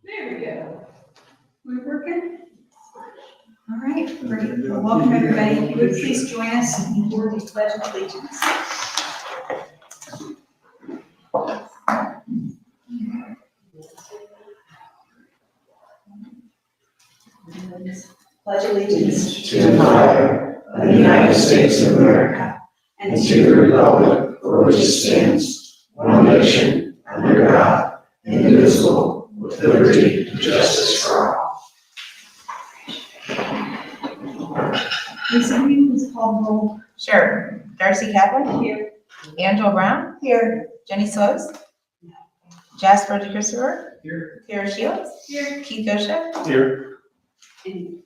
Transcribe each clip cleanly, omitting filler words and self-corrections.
There we go. We're working? All right, great. Well, welcome everybody. If you would please join us for the Pledge of Allegiance. Pledge allegiance to the flag of the United States of America and to the republic for which it stands, one nation, under God, indivisible, with liberty and justice for all. Lisa, will you please call the roll? Sure. Darcy Kaplan? Here. Angela Brown? Here. Jenny Slows? Jasper DeChristopher? Here. Kara Shields? Here. Keith Gosha? Here. Thank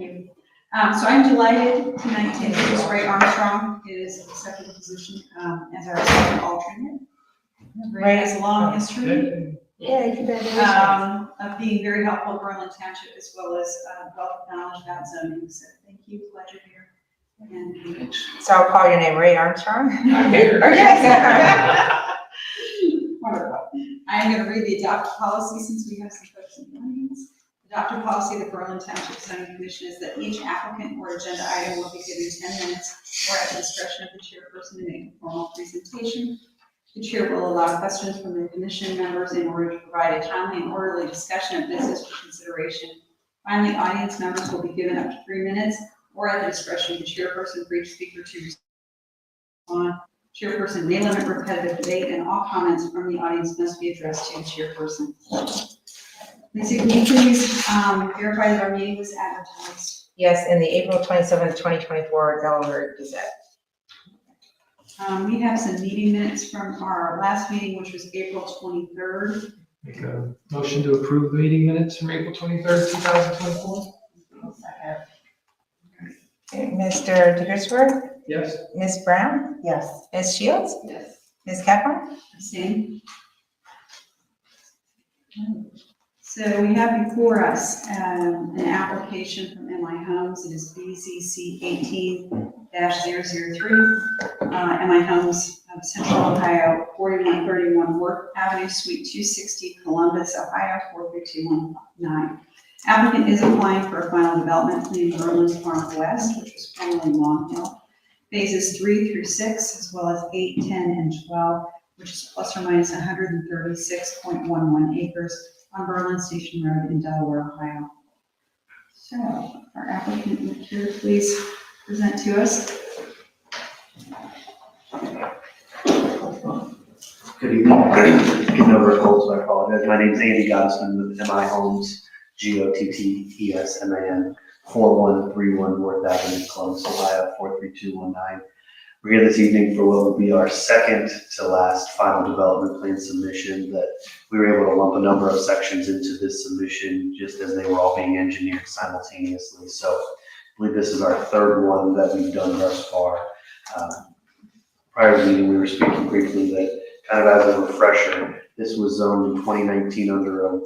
you. So I'm delighted tonight to introduce Ray Armstrong, who is accepted the position as our second alternate. Ray has a long history Yeah, congratulations. of being very helpful at Berlin Township as well as wealth of knowledge about zoning. So thank you, pleasure here. And So I'll call your name Ray Armstrong? I'm here. Okay. wonderful. I am going to read the adopted policy since we have some folks in the audience. Adopted policy of the Berlin Township Zoning Commission is that each applicant or agenda item will be given 10 minutes or at the discretion of the chairperson to make a formal presentation. The chair will allow questions from the commission members in order to provide a timely and orderly discussion of business for consideration. Finally, audience members will be given up to 3 minutes or at the discretion of the chairperson for each speaker to respond. Chairperson may limit repetitive debate, and all comments from the audience must be addressed to the chairperson. Lisa, can you please verify that our meeting was advertised? Yes, in the April 27th, 2024 Delaware Gazette. We have some meeting minutes from our last meeting, which was April 23rd. Make a motion to approve the meeting minutes from April 23rd, 2024. Okay, Mr. DeChristopher? Yes. Ms. Brown? Yes. Ms. Shields? Yes. Ms. Kaplan? Abstain. So we have before us an application from MI Homes. It is BZC 18-003. MI Homes of Central Ohio, 4131 Worth Avenue, Suite 260, Columbus, Ohio, 43219. Applicant is applying for a final development plan in Berlin Farm West, which was formerly Long Hill. Phases 3 through 6, as well as 8, 10, and 12, which is plus or minus 136.11 acres on Berlin Station Road in Delaware, Ohio. So, our applicant would here please present to us. Good evening. Getting over a cold, so I apologize. My name is Andy Gottesman with MI Homes, GOTTESMAN, 4131 North Avenue, Columbus, Ohio, 43219. We're here this evening for what will be our second to last final development plan submission. That we were able to lump a number of sections into this submission just as they were all being engineered simultaneously. So I believe this is our third one that we've done thus far. Prior to the meeting, we were speaking briefly that kind of as a refresher, this was zoned in 2019 under a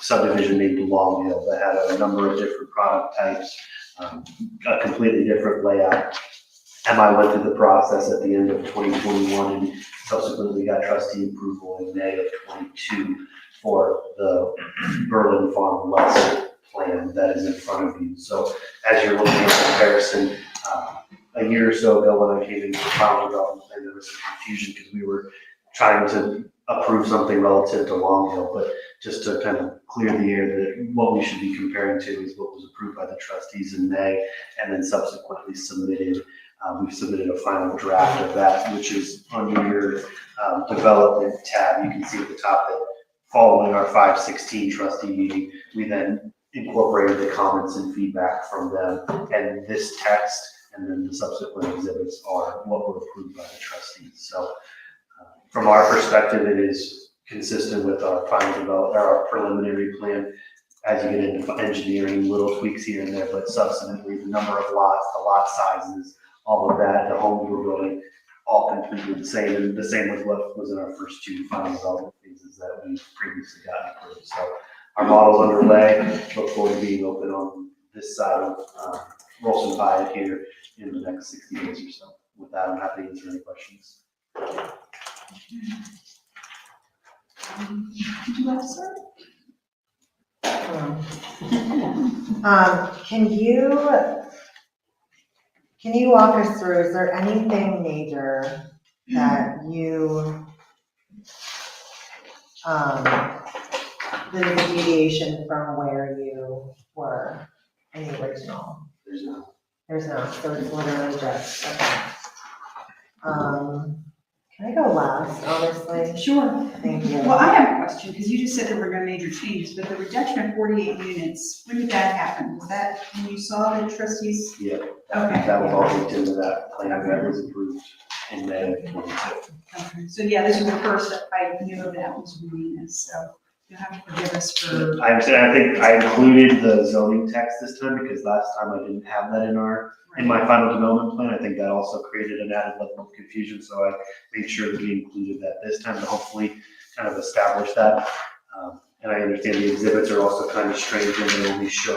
subdivision named Long Hill that had a number of different product types, a completely different layout. MI went through the process at the end of 2021 and subsequently got trustee approval in May of 22 for the Berlin Farm West plan that is in front of you. So as you're looking at comparison, a year or so ago when I came into the final development plan, there was some confusion because we were trying to approve something relative to Long Hill, but just to kind of clear the air that what we should be comparing to is what was approved by the trustees in May and then subsequently submitted. We've submitted a final draft of that, which is under your development tab. You can see at the top that following our 5/16 trustee meeting, we then incorporated the comments and feedback from them, and this text and then the subsequent exhibits are what were approved by the trustees. So from our perspective, it is consistent with our final development, our preliminary plan. As you get into engineering, little tweaks here and there, but substantively the number of lots, the lot sizes, all of that, the homes we're building, all completely the same, and the same with what was in our first two final development phases that we previously got approved. So our model's underway. Look forward to being open on this side of Rolson Pyatt here in the next 60 days or so. With that, I'm happy to answer any questions. Would you like to start? Can you walk us through, is there anything major that you, that is a deviation from where you were in the original? There's no. There's no, so it's literally just, okay. Can I go last, honestly? Sure. Thank you. Well, I have a question, because you just said there were no major changes, but the reduction of 48 units, when did that happen? Was that when you saw the trustees? Yeah, Okay. that was all baked into that plan that was approved in May of 22. Okay, so yeah, this is the first that I knew of that was Marina's, so you'll have to forgive us for. I understand, I think I included the zoning text this time because last time I didn't have that in my final development plan. I think that also created an added level of confusion, so I made sure that we included that this time to hopefully kind of establish that. And I understand the exhibits are also kind of strange when they only show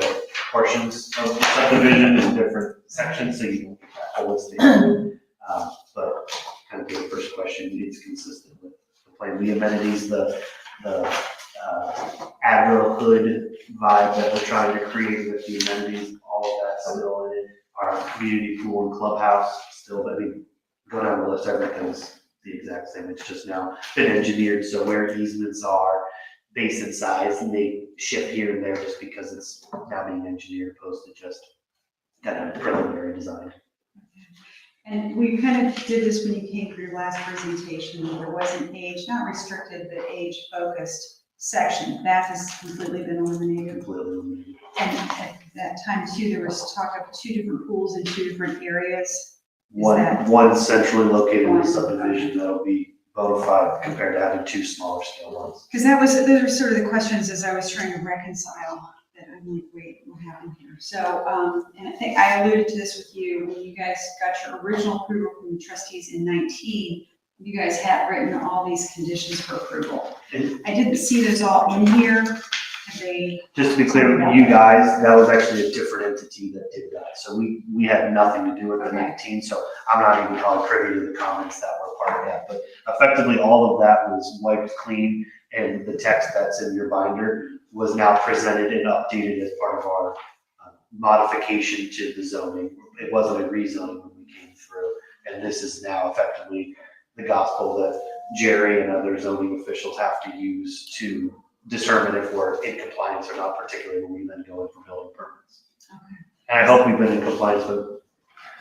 portions of the subdivision in different sections, so you don't get that holistic. But kind of the first question, it's consistent with the plan, the amenities, the agro hood vibe that we're trying to create with the amenities, all of that still in it. Our community pool and clubhouse still, I mean, go down the list, everything's the exact same. It's just now been engineered, so where easements are, basin size, and they shift here and there just because it's now being engineered opposed to just kind of preliminary design. And we kind of did this when you came for your last presentation. There was an age, not restricted, but age-focused section. That has completely been eliminated. Completely. And at that time too, there was talk of 2 different pools in 2 different areas. One centrally located in the subdivision that'll be bona fide compared to having 2 smaller scale ones. Because those are sort of the questions as I was trying to reconcile that I'm like, wait, what happened here? So, and I think I alluded to this with you when you guys got your original approval from the trustees in 19. You guys had written all these conditions for approval. I didn't see those all in here. Just to be clear, you guys, that was actually a different entity that did that. So we had nothing to do with the 19, so I'm not even probably privy to the comments that were part of that. But effectively, all of that was wiped clean, and the text that's in your binder was now presented and updated as part of our modification to the zoning. It wasn't a rezoning when we came through, and this is now effectively the gospel that Jerry and other zoning officials have to use to determine if we're in compliance or not, particularly when we then go in for building permits. Okay. And I hope we've been in compliance with.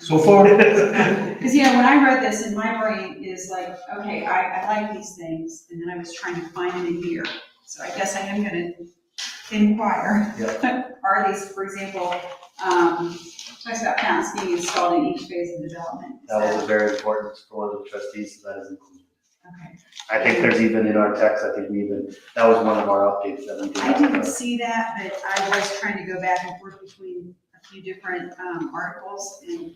So far. Because yeah, when I read this, in my brain is like, okay, I like these things, and then I was trying to find them in here. So I guess I am going to inquire. Yep. Are these, for example, talks about fountains being installed in each phase of development. That was very important for one of the trustees, so that is included. Okay. I think there's even in our text, I think that was one of our updates that we did. I didn't see that, but I was trying to go back and forth between a few different articles, and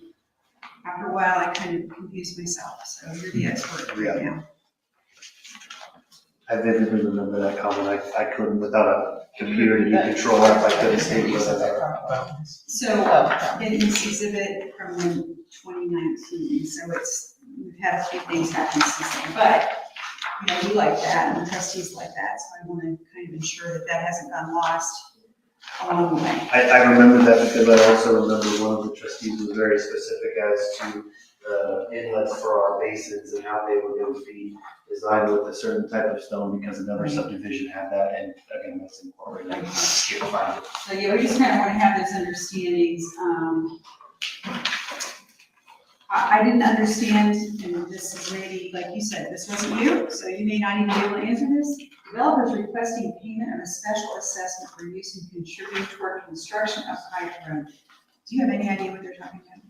after a while, I kind of confused myself, so you're the expert right now. I vividly remember that comment. I couldn't, without a computer to control F, I couldn't state what that. So, in this exhibit from 2019, so we've had a few things happen since then, but, you know, we like that, and the trustees like that, so I want to kind of ensure that that hasn't gone lost along the way. I remember that because I also remember one of the trustees was very specific as to the inlets for our basins and how they were going to be designed with a certain type of stone because another subdivision had that, and again, that's incorporated. I can't find it. So, yeah, we just kind of want to have those understandings. I didn't understand, and this is maybe, like you said, this wasn't you, so you may not even be able to answer this. Developers requesting payment of a special assessment for use in contributing toward construction of Pike Road. Do you have any idea what they're talking about?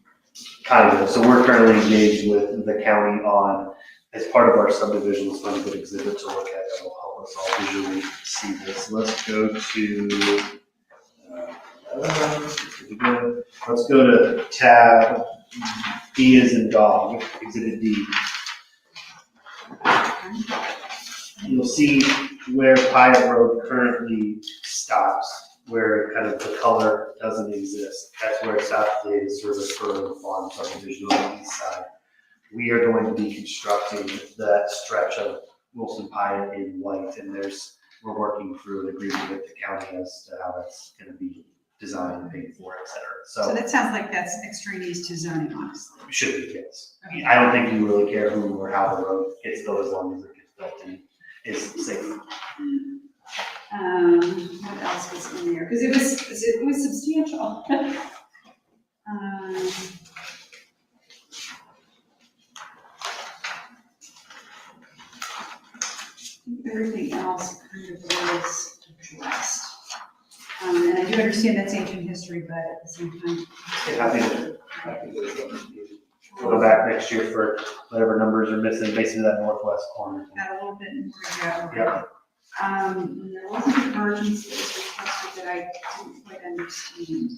Kind of. So we're currently engaged with the county on, as part of our subdivision, let's find a good exhibit to look at that will help us all visually see this. Let's go to, let's go to tab D as in dog, exhibit D. You'll see where Pyatt Road currently stops, where kind of the color doesn't exist. That's where it stops today to service for the farm subdivision on the east side. We are going to be constructing that stretch of Wilson Pyatt in white, and we're working through an agreement with the county as to how that's gonna be designed, paid for, et cetera. So So that sounds like that's extraneous to zoning, honestly. it should be, yes. Okay. I don't think you really care who or how the road gets built as long as it gets built and is safe. What else was in there? Because it was substantial. Everything else kind of was addressed. And I do understand that's ancient history, but at the same time. Happy to we'll go back next year for whatever numbers are missing, basically that northwest corner. Got a little bit more to go. Yeah. And there was a divergence that was requested that I didn't quite understand.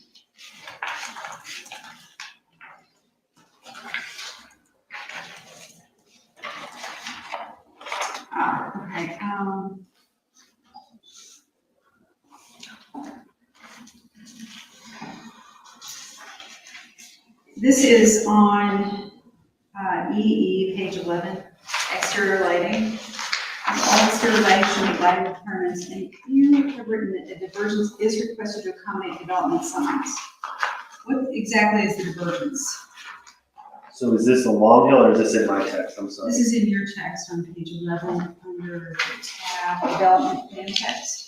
Okay, this is on, EE, page 11, exterior lighting. All exterior lighting should meet lighting requirements, and you have written that the divergence is requested to accommodate development signs. What exactly is the divergence? So is this a long hill or is this in my text? I'm sorry. This is in your text on page 11, under the tab development plan text.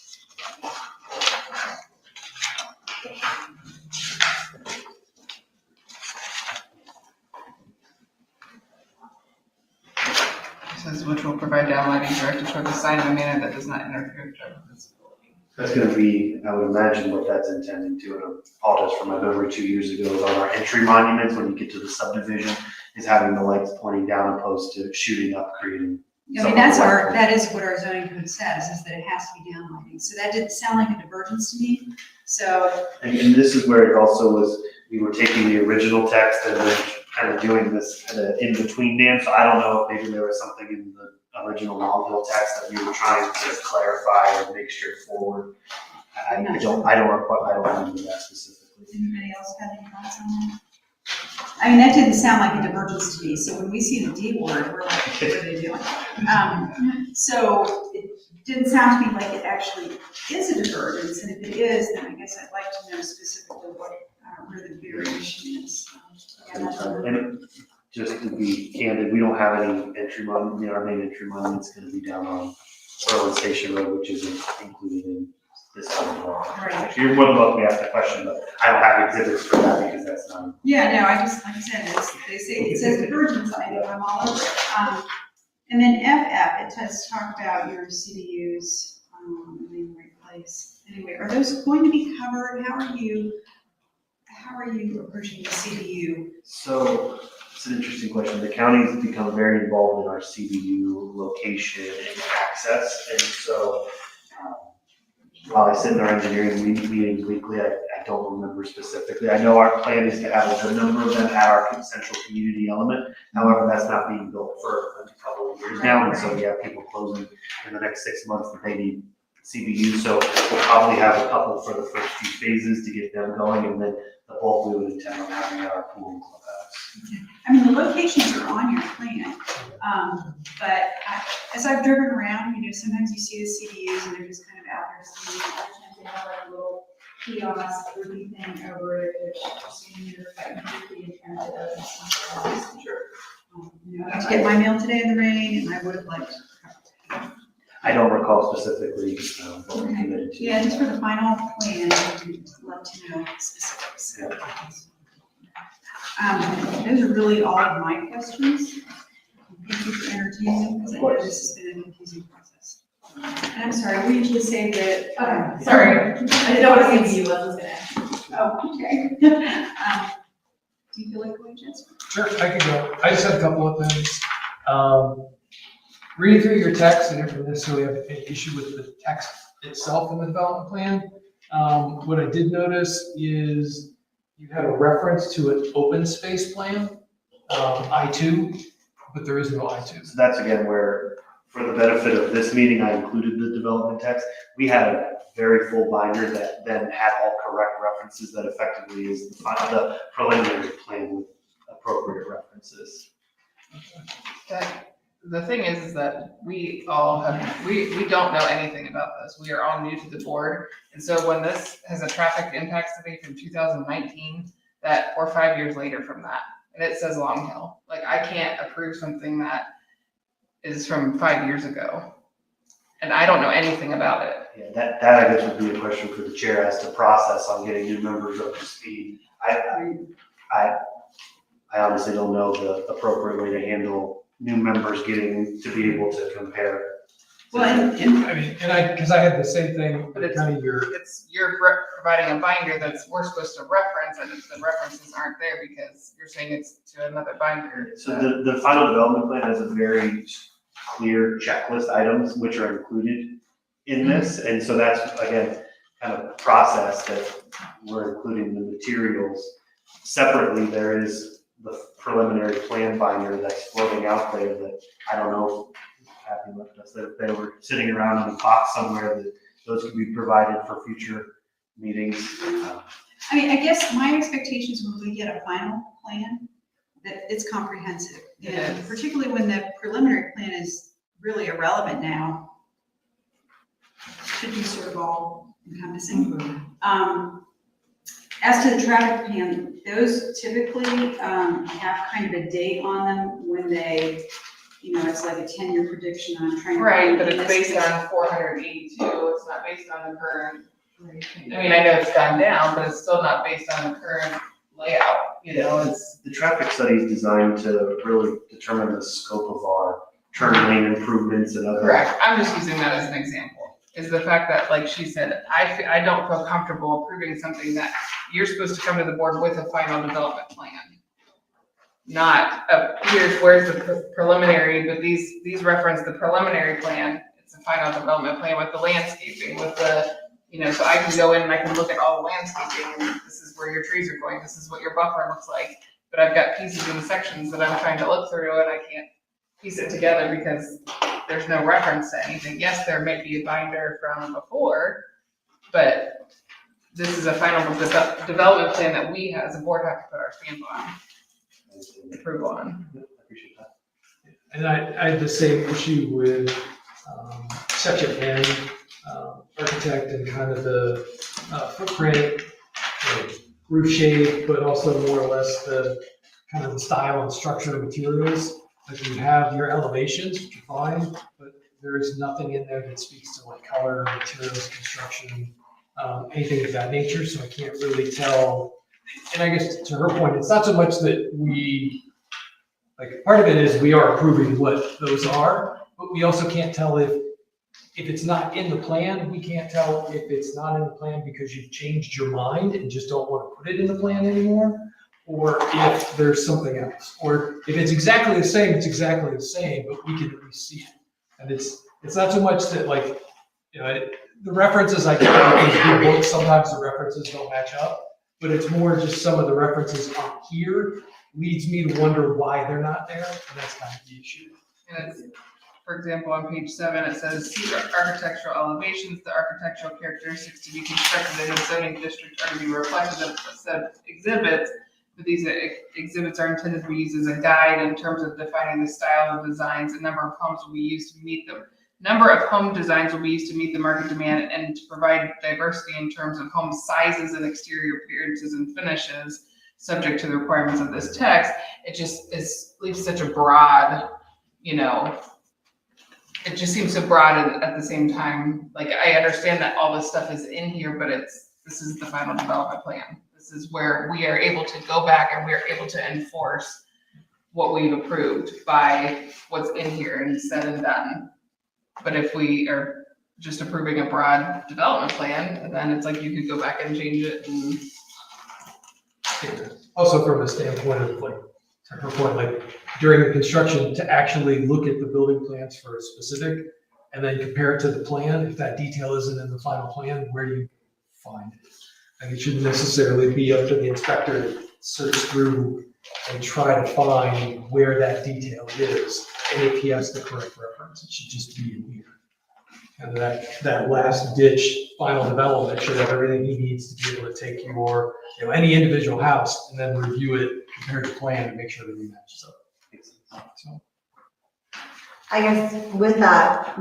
Says which will provide downlighting directed toward the sign in a manner that does not interfere with traffic visibility. That's gonna be, I would imagine what that's intending to, and I apologize for my memory 2 years ago, is on our entry monuments, when you get to the subdivision, is having the lights pointing down opposed to shooting up, creating. I mean, that is what our zoning code says, is that it has to be downlighting. So that didn't sound like a divergence to me. So, And this is where it also was, we were taking the original text and then kind of doing this kind of in between dance. So I don't know if maybe there was something in the original Long Hill text that we were trying to clarify or make straightforward. I don't remember that specifically. anybody else have any thoughts on that? I mean, that didn't sound like a divergence to me. So when we see the D word, we're like, what are they doing? So it didn't sound to me like it actually is a divergence. And if it is, then I guess I'd like to know specifically where the variation is. And just to be candid, we don't have any entry monument, our main entry monument's gonna be down on Berlin Station Road, which isn't included in this one. Right. You're more than welcome to ask the question, but I don't have exhibits for that because that's not. Yeah, no, I just, like I said, they say, it says divergence, I'm all over it. And then FF, it does talk about your CDUs, in the right place. Anyway, are those going to be covered? How are you approaching the CDU? So it's an interesting question. The county's become very involved in our CBU location and access. And so while I sit in our engineering meetings weekly, I don't remember specifically. I know our plan is to have a good number of them at our central community element. However, that's not being built for a couple of years now. And so we have people closing in the next 6 months that they need CBU. So we'll probably have a couple for the first few phases to get them going. And then the bulk we would intend on having at our pool and clubhouse. I mean, the locations are on your plan, but as I've driven around, sometimes you see the CDUs and they're just kind of out there. Sometimes they have like a little kiosk, groupie thing over it, which you're fighting groupie and trying to I had to get my mail today in the rain, and I would have liked. I don't recall specifically what we committed to. Yeah, just for the final plan, I'd love to know specifics. Those are really all of my questions. Thank you for entertaining, because I know this has been a confusing process. And I'm sorry, we usually say that, Sorry, I didn't know what CBU was gonna ask. oh, okay. Do you feel like going, Jessica? Sure, I can go. I just had a couple of things. Reading through your text, I didn't necessarily have an issue with the text itself in the development plan. What I did notice is you had a reference to an open space plan, I-2, but there is no I-2. So that's again where, for the benefit of this meeting, I included the development text. We had a very full binder that then had all correct references that effectively is the preliminary plan with appropriate references. the thing is that we don't know anything about this. We are all new to the board. And so when this has a traffic impact study from 2019, that we're 5 years later from that, and it says Long Hill. Like, I can't approve something that is from 5 years ago. And I don't know anything about it. Yeah, that I guess would be a question for the chair as to process on getting new members up to speed. I honestly don't know the appropriate way to handle new members getting to be able to compare. Well, and I mean, because I had the same thing, But it's- kind of You're providing a binder that's, we're supposed to reference, and if the references aren't there because you're saying it's to another binder. So the final development plan has a very clear checklist items which are included in this. And so that's, again, kind of process that we're including the materials. Separately, there is the preliminary plan binder that's floating out there that I don't know if Kathy left us, that if they were sitting around in a box somewhere, that those could be provided for future meetings. I mean, I guess my expectations when we get a final plan, that it's comprehensive. It And is. particularly when the preliminary plan is really irrelevant now. Should be sort of all encompassing. As to the traffic plan, those typically have kind of a date on them when they, it's like a 10-year prediction on trying to. Right, but in it's this based case- on 482, it's not based on the current. I mean, I know it's gone down, but it's still not based on the current layout, it's. The traffic study is designed to really determine the scope of our turn lane improvements and other. Correct, I'm just using that as an example, is the fact that, like she said, I don't feel comfortable approving something that you're supposed to come to the board with a final development plan. Not, where's the preliminary, but these reference the preliminary plan, it's a final development plan with the landscaping, with the, so I can go in and I can look at all the landscaping, and this is where your trees are going, this is what your buffer looks like, but I've got pieces and sections that I'm trying to look through, and I can't piece it together because there's no reference to anything. Yes, there may be a binder from before, but this is a final development plan that we as a board have to put our stamp on, approval on. I appreciate that. And I had the same issue with section N, architect and kind of the footprint, roof shape, but also more or less the kind of the style and structure of materials. Like you have your elevations, which are fine, but there is nothing in there that speaks to like color, materials, construction, anything of that nature. So I can't really tell. And I guess to her point, it's not so much that part of it is we are approving what those are, but we also can't tell if it's not in the plan. We can't tell if it's not in the plan because you've changed your mind and just don't want to put it in the plan anymore, or if there's something else, or if it's exactly the same, it's exactly the same, but we can at least see it. And it's not so much that the references I get in these good books, sometimes the references don't match up, but it's more just some of the references on here leads me to wonder why they're not there, and that's kind of the issue. And it's, for example, on page 7, it says, see architectural elevations, the architectural characteristics to be constructed in a zoning district are to be reflected in said exhibits, but these exhibits are intended to be used as a guide in terms of defining the style of designs. A number of homes will be used to meet the number of home designs will be used to meet the market demand and to provide diversity in terms of home sizes and exterior appearances and finishes, subject to the requirements of this text. It just leaves such a broad, it just seems so broad and at the same time, like I understand that all this stuff is in here, but this is the final development plan. This is where we are able to go back and we are able to enforce what we've approved by what's in here and said and done. But if we are just approving a broad development plan, then it's like you could go back and change it and. Also from a standpoint of to her point, during the construction to actually look at the building plans for a specific and then compare it to the plan. If that detail isn't in the final plan, where do you find it? It shouldn't necessarily be up to the inspector to search through and try to find where that detail is. And if he has the correct reference, it should just be in here. And that last ditch final development should have everything he needs to be able to take your, any individual house and then review it, compare the plan and make sure that he matches up. So. I guess with that,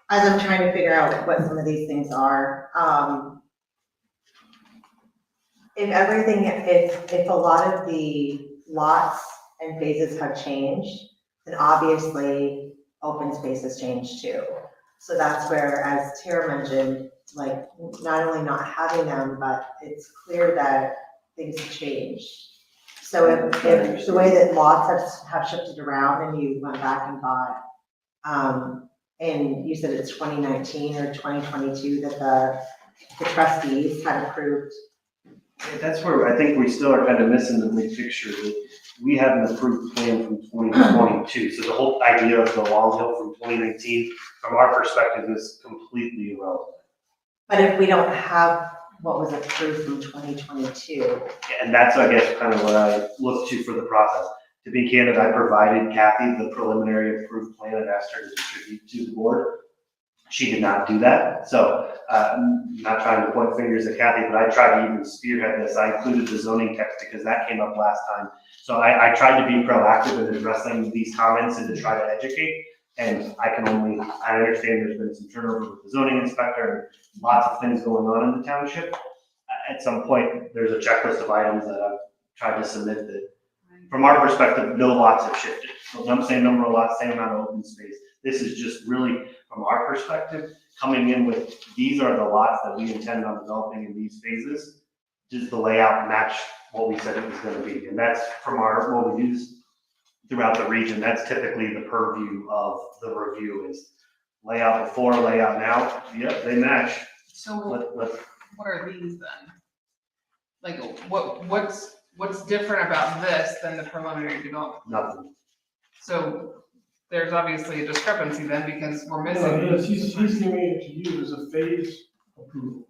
as I'm trying to figure out what some of these things are, if a lot of the lots and phases have changed, then obviously open space has changed too. So that's where, as Tara mentioned, like not only not having them, but it's clear that things have changed. So if the way that lots have shifted around and you went back and got, and you said it's 2019 or 2022 that the trustees had approved. That's where I think we still are kind of missing the big picture, that we have an approved plan from 2022. So the whole idea of the Long Hill from 2019, from our perspective, is completely irrelevant. But if we don't have what was approved from 2022, And that's, I guess, kind of what I look to for the process. To be candid, I provided Kathy the preliminary approved plan and asked her to distribute to the board. She did not do that. So, not trying to point fingers at Kathy, but I tried to even spearhead this. I included the zoning text because that came up last time. So I tried to be proactive in addressing these comments and to try to educate. And I understand there's been some turnover with the zoning inspector, and lots of things going on in the township. At some point, there's a checklist of items that I've tried to submit that, from our perspective, no lots have shifted. So same number of lots, same amount of open space. This is just really, from our perspective, coming in with, these are the lots that we intend on developing in these phases. Does the layout match what we said it was gonna be? And that's from what we do throughout the region. That's typically the purview of the review is layout before, layout now. Yep, they match. So what are these then? Like, what's different about this than the preliminary development? Nothing. So there's obviously a discrepancy then because we're No, missing. yes, he's giving it to you as a phase approval.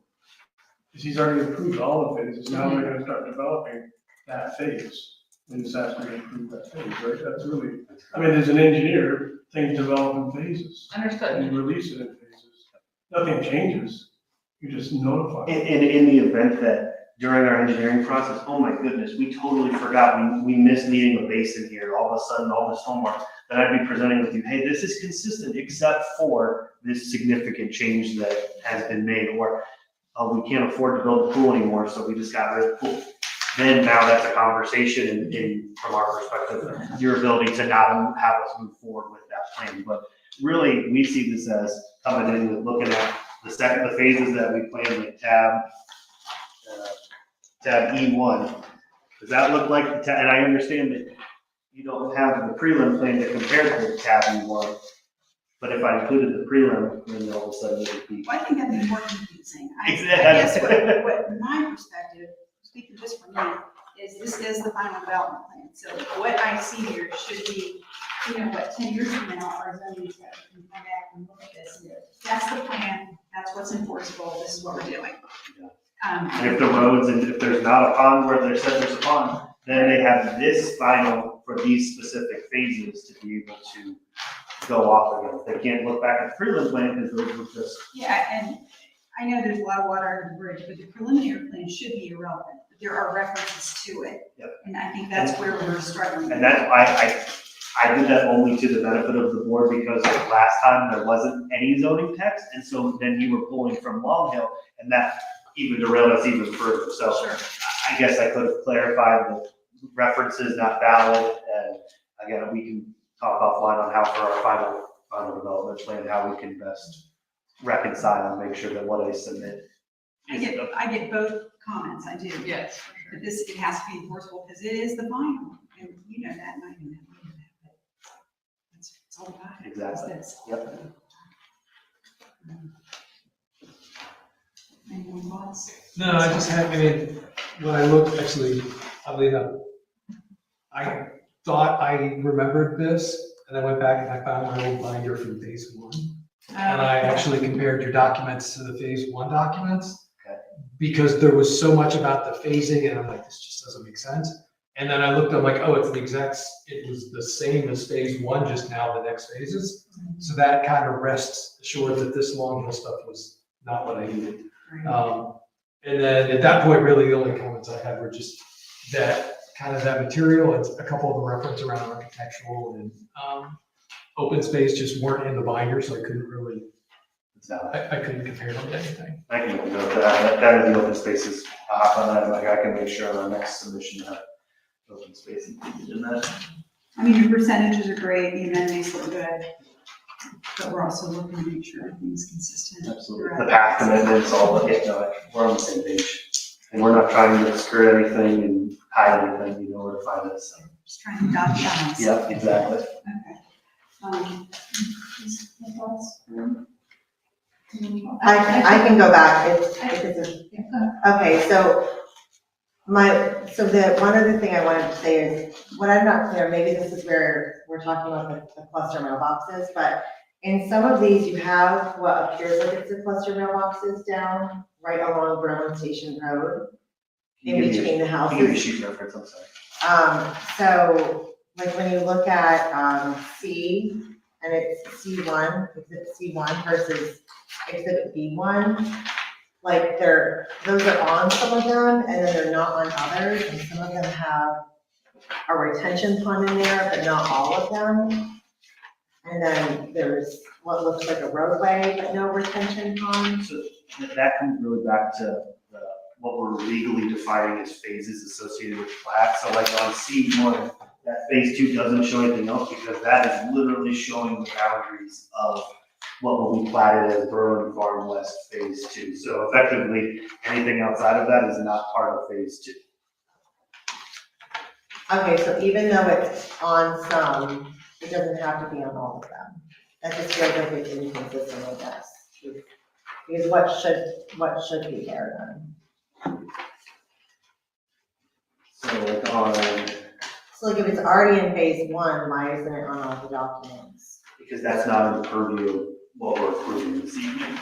Because he's already approved all the phases, now they're gonna start developing that phase. And just asking to approve that phase, right? That's really, I mean, as an engineer, things develop in phases. Understood. And you release it in phases. Nothing changes, you just notify. In the event that during our engineering process, oh my goodness, we totally forgot, we missed needing a basin here, all of a sudden, all this homework, then I'd be presenting with you, hey, this is consistent except for this significant change that has been made, or we can't afford to build a pool anymore, so we just got rid of the pool. Then now that's a conversation from our perspective, your ability to not have us move forward with that plan. But really, we see this as coming in with looking at the phases that we planned, like tab E1. Does that look like the tab? And I understand that you don't have the prelim plan to compare to tab E1. But if I included the prelim, then all of a sudden it would be. Well, I think that'd be more confusing. I Exactly. guess what my perspective, speaking just for me, is this is the final development plan. So what I see here should be, 10 years from now, our zoning inspector can come back and look at this and go, that's the plan, that's what's enforceable, this is what we're doing. And if the roads, and if there's not a pond where they said there's a pond, then they have this final for these specific phases to be able to go off again. They can't look back at the prelim plan because those were just. Yeah, and I know there's a lot of water under the bridge, but the preliminary plan should be irrelevant. But there are references to it. Yep. And I think that's where we're struggling. And that's why I did that only to the benefit of the board, because last time there wasn't any zoning text, and so then you were pulling from Long Hill, and that even derailed us even further. So Sure. I guess I could have clarified the references not valid, and again, we can talk offline on how for our final development plan, how we can best reconcile and make sure that what I submit. I get both comments, I do. Yes, for sure. But it has to be enforceable because it is the final, and you know that, and I know that, we know that, but that's all about it. Exactly. It's this. Yep. Any more thoughts? No, I just had, when I looked, actually, oddly enough, I thought I remembered this, and I went back and I found my old binder from phase one. And I actually compared your documents to the phase one documents. Okay. Because there was so much about the phasing, and I'm like, this just doesn't make sense. And then I looked, I'm like, oh, it was the same as phase one, just now the next phases. So that kind of rests assured that this Long Hill stuff was not what I needed. And then at that point, really the only comments I had were just that kind of that material and a couple of the reference around architectural and open space just weren't in the binder, so I couldn't really, It's not, I couldn't compare them to anything. I can note that is the open spaces, on that, like, I can make sure on our next submission that open space included in that. I mean, your percentages are great, the amenities look good, but we're also looking to make sure everything's consistent. Absolutely. The path commitments, all of it, no, we're on the same page. And we're not trying to skirt anything and hide anything, you know where to find us. So. Just trying to dot the i's. Yeah, exactly. Okay. Any thoughts? I can go back, okay, so one other thing I wanted to say is, what I'm not clear, maybe this is where we're talking about the cluster mailboxes, but in some of these, you have what appears like it's a cluster mailboxes down right along Berlin Station Road, in between the I'll give you a houses. sheet reference, I'm sorry. So, like when you look at, C, and it's C1, exhibit C1 versus exhibit B1, like those are on some of them, and then they're not on others, and some of them have a retention pond in there, but not all of them. And then there's what looks like a roadway, but no retention pond. So that comes really back to what we're legally defining as phases associated with plat. So like on C1, that phase 2 doesn't show anything else because that is literally showing the boundaries of what will be platted as Berlin Farm West phase 2. So effectively, anything outside of that is not part of phase 2. Okay, so even though it's on some, it doesn't have to be on all of them. That just feels like it's inconsistent, I guess. Because what should be there then? So like on, So like if it's already in phase 1, why isn't it on all the documents? because that's not in the purview of what we're approving this evening.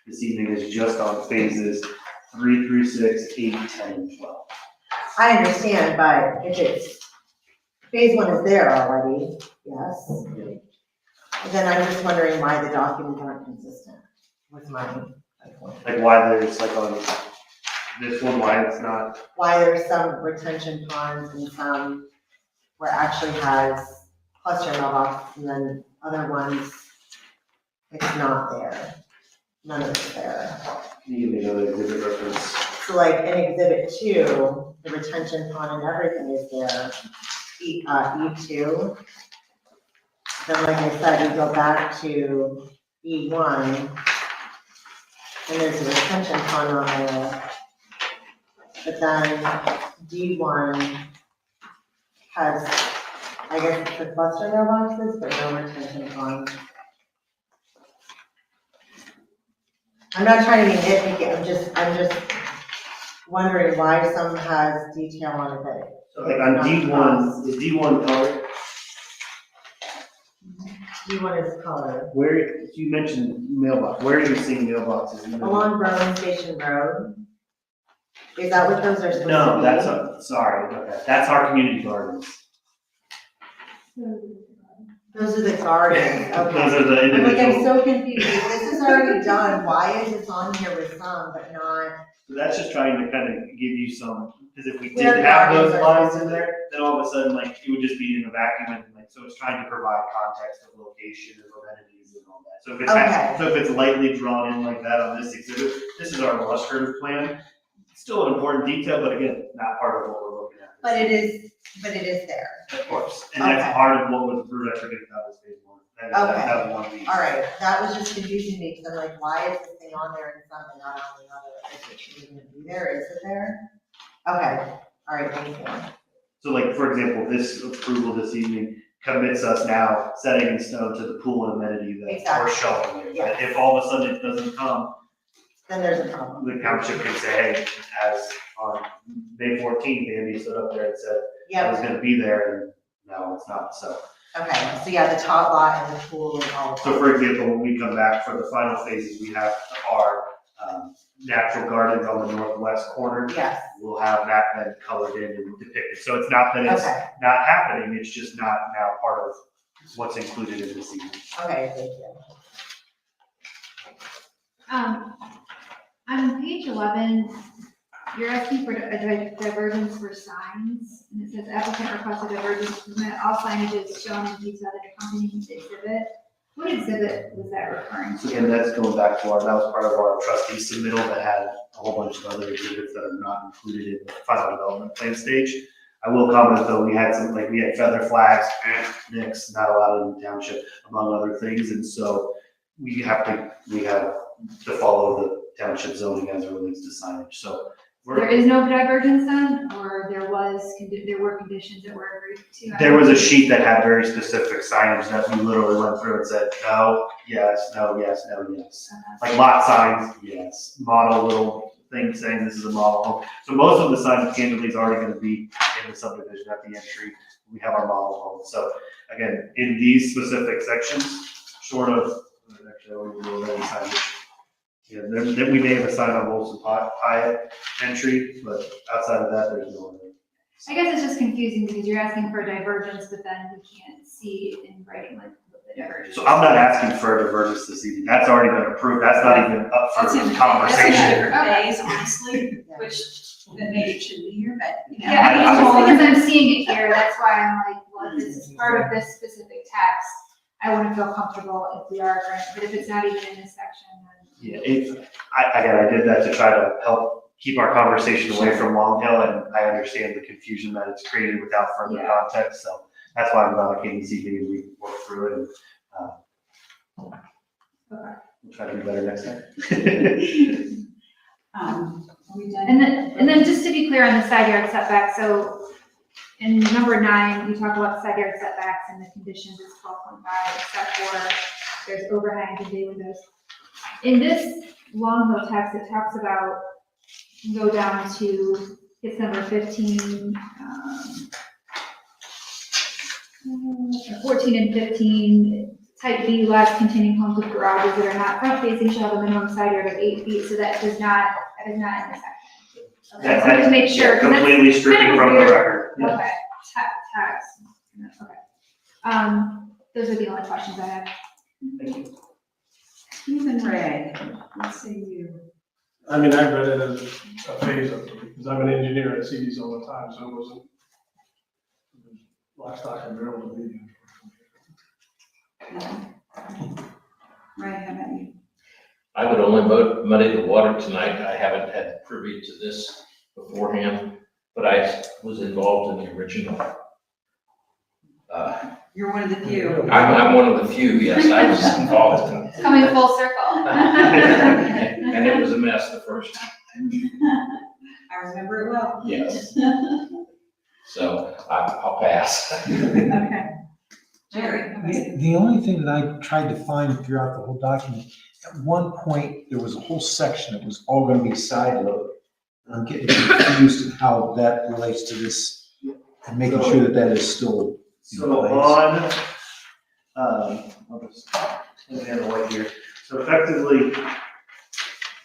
This evening is just on phases 3 through 6, 8, 10, and 12. I understand, but if it's, phase 1 is there already, yes? Then I'm just wondering why the documents aren't consistent with my point. Like why there's like on this one, why it's not. Why there's some retention ponds and some where it actually has cluster mailbox, and then other ones, it's not there. None of it's there. You need another exhibit reference. So like in exhibit 2, the retention pond and everything is there, E2. Then like I said, you go back to E1, and there's a retention pond on there. But then D1 has, I guess it's the cluster mailboxes, but no retention pond. I'm not trying to be nitpicky, I'm just wondering why some has detail on it that. So like on D1, is D1 colored? D1 is colored. Where, you mentioned mailbox, where are you seeing mailboxes? Along Berlin Station Road. Is that what those are supposed to be? No, that's, sorry, okay, that's our community gardens. Those are the gardens, okay. Those are the I'm like, I'm individual, so confused, if this is already done, why is this on here with some but not? so that's just trying to kind of give you some, because if we Where didn't have gardens those are lines supposed in to be. there, then all of a sudden, like, it would just be in a vacuum and like, so it's trying to provide context of location and amenities and all that. So if it's, Okay. so if it's lightly drawn in like that on this exhibit, this is our illustrative plan. It's still an important detail, but again, not part of what we're looking at. But it is there. Of course, and that's Okay. part of what was approved, I forget if that was phase 1. That was one piece. All right, that was just confusing me, because I'm like, why is this thing on there and something not on the other? Is it shouldn't even be there, is it there? Okay, all right, thank you. So like, for example, this approval this evening commits us now setting in stone to the pool and amenity that we're Exactly. showing you. Yeah. If all of a sudden it doesn't come, Then there's a problem. the township can say, hey, as on May 14th, Andy stood up there and said, I was Yep, gonna be there, and no, it's not, so. okay, so yeah, the top lot and the pool and all of So that. for example, when we come back for the final phases, we have our natural gardens on the northwest corner. Yes, We'll have that then colored in and depicted. So it's not that it's okay, not happening, it's just not now part of what's included in this evening. okay, thank you. On page 11, You're asking for a divergence for signs, and it says applicant requests a divergence to permit all signages shown in detail that accompany the exhibit. What exhibit was that referring So to? again, that's going back to that was part of our trustee submittal that had a whole bunch of other exhibits that are not included in the final development plan stage. I will comment though, we had feather flags, nix, not allowed in the township, among other things, and so we have to follow the township zoning as it relates to signage, so. There is no divergence then, or there were conditions that were agreed to? There was a sheet that had very specific signage that we literally went through and said, no, yes, no, yes, no, yes. Like lot signs, yes, model little thing saying this is a model home. So most of the signage candidly is already gonna be in the subdivision at the entry. We have our model home. So again, in these specific sections, short of, actually, I already wrote any signage. Yeah, then we may have a sign on Wilson Hyatt entry, but outside of that, there's no other. I guess it's just confusing because you're asking for a divergence, but then we can't see in writing like what the divergence. So I'm not asking for a divergence this evening. That's already been approved. That's not even up for That's in conversation. different phase, honestly, which then maybe it shouldn't be here, but, you know. Yeah, I mean, I- just because I'm seeing it here, that's why I'm like, well, if this is part of this specific text, I wouldn't feel comfortable if we are agreeing, but if it's not even in this section, then. Yeah, I did that to try to help keep our conversation away from Long Hill, and I understand the confusion that it's created without further Yeah. context, so that's why I'm glad I came this evening and we worked through it, and, Okay. we'll try to be better next time. Are we done? And then just to be clear on the side yard setback, so in number 9, we talk about side yard setbacks and the conditions is 12.5, except for there's overhang and bay windows. In this Long Hill text, it talks about, go down to, it's number 15, 14 and 15, type B lots containing homes with garages that are not front facing shall have a minimum side yard of 8 feet, so that is not in this section. Okay, so I just make sure. 'cause that's Completely stripping kind of from the weird. record. Yeah. Okay, text, okay. Those are the only questions I have. Thank you. Stephen Ray, let's see you. I mean, I read it as a phase of it, because I'm an engineer, I see these all the time, so it wasn't lock, stock, and barrel to me. Ray, how about you? I would only muddy the water tonight. I haven't had privy to this beforehand, but I was involved in the original. You're one of the few. I'm one of the few, yes, I was involved in. It's coming full circle. And it was a mess the first time, I remember it well. yes. So I'll pass. Okay. Jerry, how about you? The only thing that I tried to find throughout the whole document, at one point, there was a whole section that was all gonna be sideload. I'm getting confused at how that relates to this, and making sure that that is still in So place. on, I'll just, let me have a white here. So effectively,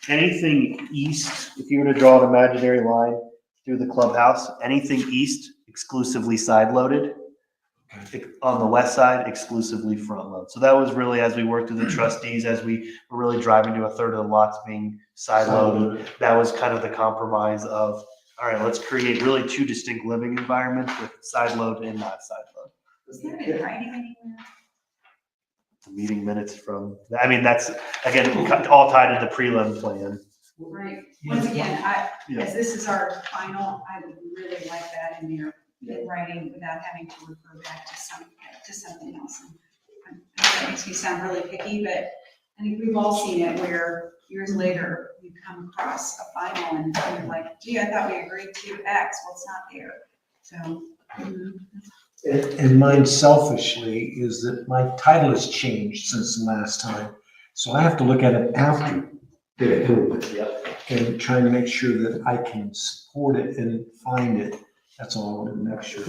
anything east, if you were to draw an imaginary line through the clubhouse, anything east exclusively side loaded. On the west side, exclusively front load. So that was really, as we worked with the trustees, as we were really driving to a third of the lots being side loaded, that was kind of the compromise of, all right, let's create really 2 distinct living environments with side load and not side load. Is that in writing anywhere? The meeting minutes from, I mean, that's, again, all tied to the prelim plan. Right. Once again, Yeah. as this is our final, I would really like that in there, in writing, without having to refer back to something else. And that makes me sound really picky, but I think we've all seen it where years later, you come across a final and you're like, gee, I thought we agreed to X, well, it's not there. So. And mine selfishly is that my title has changed since the last time. So I have to look at it after they approve it. Yep. And try and make sure that I can support it and find it. That's all I want to make sure.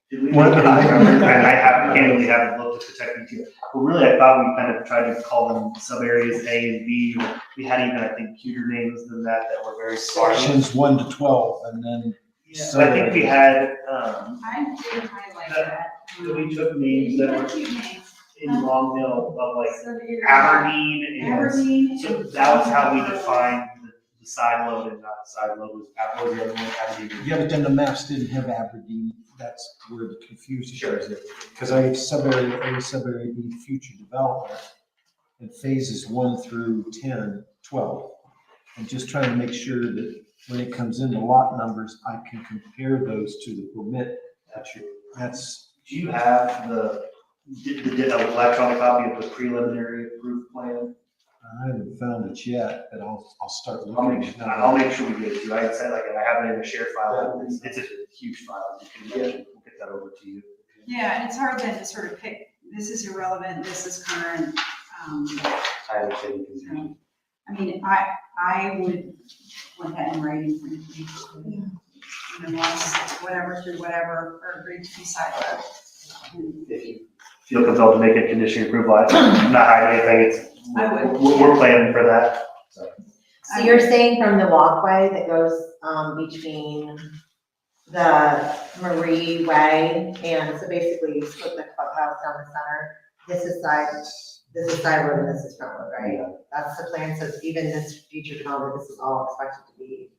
Did we What make did I- any- I candidly haven't looked at the technique here. But really, I thought we kind of tried to call them sub areas A and B. We had even, I think, cuter names than that were very sparse. Sections 1 to 12, and then. So I think we had, I did highlight that. so we took names that were Cute names. in Long Hill of like So you're- Aberdeen and. Aberdeen. So that was how we defined the side load and not side load was the other one, Aberdeen. Yeah, but then the maps didn't have Aberdeen, that's where the confusion Sure. is. Because I have sub-area A, sub-area B, future development, and phases 1 through 10, 12. I'm just trying to make sure that when it comes into lot numbers, I can compare those to the permit. That's, Do you have the electronic copy of the preliminary approved plan? I haven't found it yet, but I'll start I'll looking. make sure we get it to you. I had said, like, I have it in a shared file. It's a huge file. You can imagine. We'll get that over to you. Yeah, and it's hard then to sort of pick, this is irrelevant, this is current. I understand the confusion. I mean, I would want that in writing, frankly. Unless whatever through whatever, or agreed to be siloed. If you feel compelled to make a condition approval, I'm not hiding anything. I would. We're planning for that. So you're saying from the walkway that goes, between the Marie Way, and so basically you split the clubhouse down the center, this is side road and this is front road, right? Yeah. That's the plan, so even this future development, this is all expected to be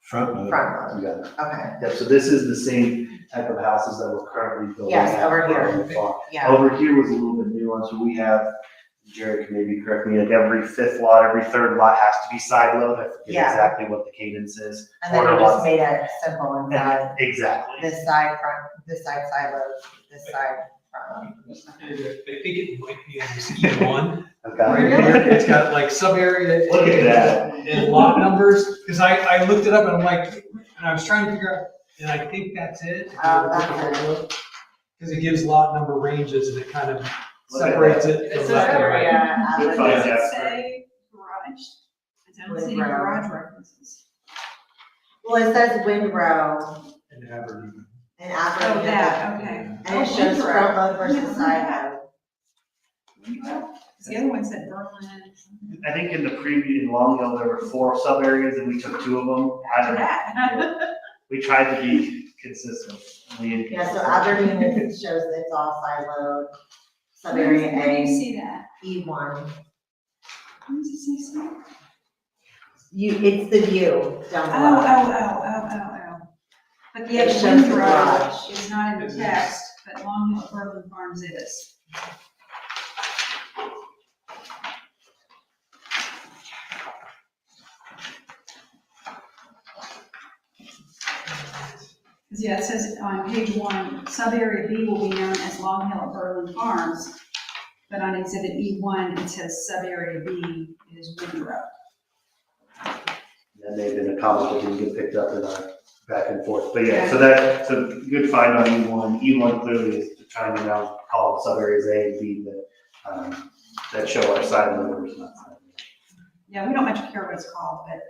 Front load. front load, Yeah. okay, Yeah, so this is the same type of houses that we're currently building. Yes, at over here. on the farm. yeah. Over here was a little bit nuanced, so we have, Jared can maybe correct me, like every fifth lot, every third lot has to be side load. I forget Yeah. exactly what the cadence is. And then Corner we just lots. made it simple inside, Exactly. this side front, this side side load, this side front load. I think it might be in this E1. Okay. Right here, it's got like sub-area. Look at that. And lot numbers, because I looked it up and I'm like, and I was trying to figure out, and I think that's it. Because it gives lot number ranges and it kind of Look at separates it. It's from left and right. Good Does find, it Jasper. say garage? I don't see any garage references. Well, it says Windrow And Aberdeen. and Aberdeen. Oh, that, okay. And it shows front load versus side load. Because the other one said Berlin. I think in the preview in Long Hill, there were 4 sub areas and we took 2 of them. I don't know. That. We tried to be consistent. Yeah, so Aberdeen shows that it's all side load, sub area Where do you A, see that? E1. Where does it say so? It's the view down Oh. below. But the It other shows the Windrow garage. is not in the text, but Long Hill Berlin Farms is. Yeah, it says on page 1, sub-area B will be known as Long Hill Berlin Farms, but on exhibit E1, it says sub-area B is Windrow. That may have been a comment that didn't get picked up in our back and forth. But yeah, so that's a good find on E1. E1 clearly is trying to now call sub areas A and B that show our side numbers, not side. Yeah, we don't much care what it's called, but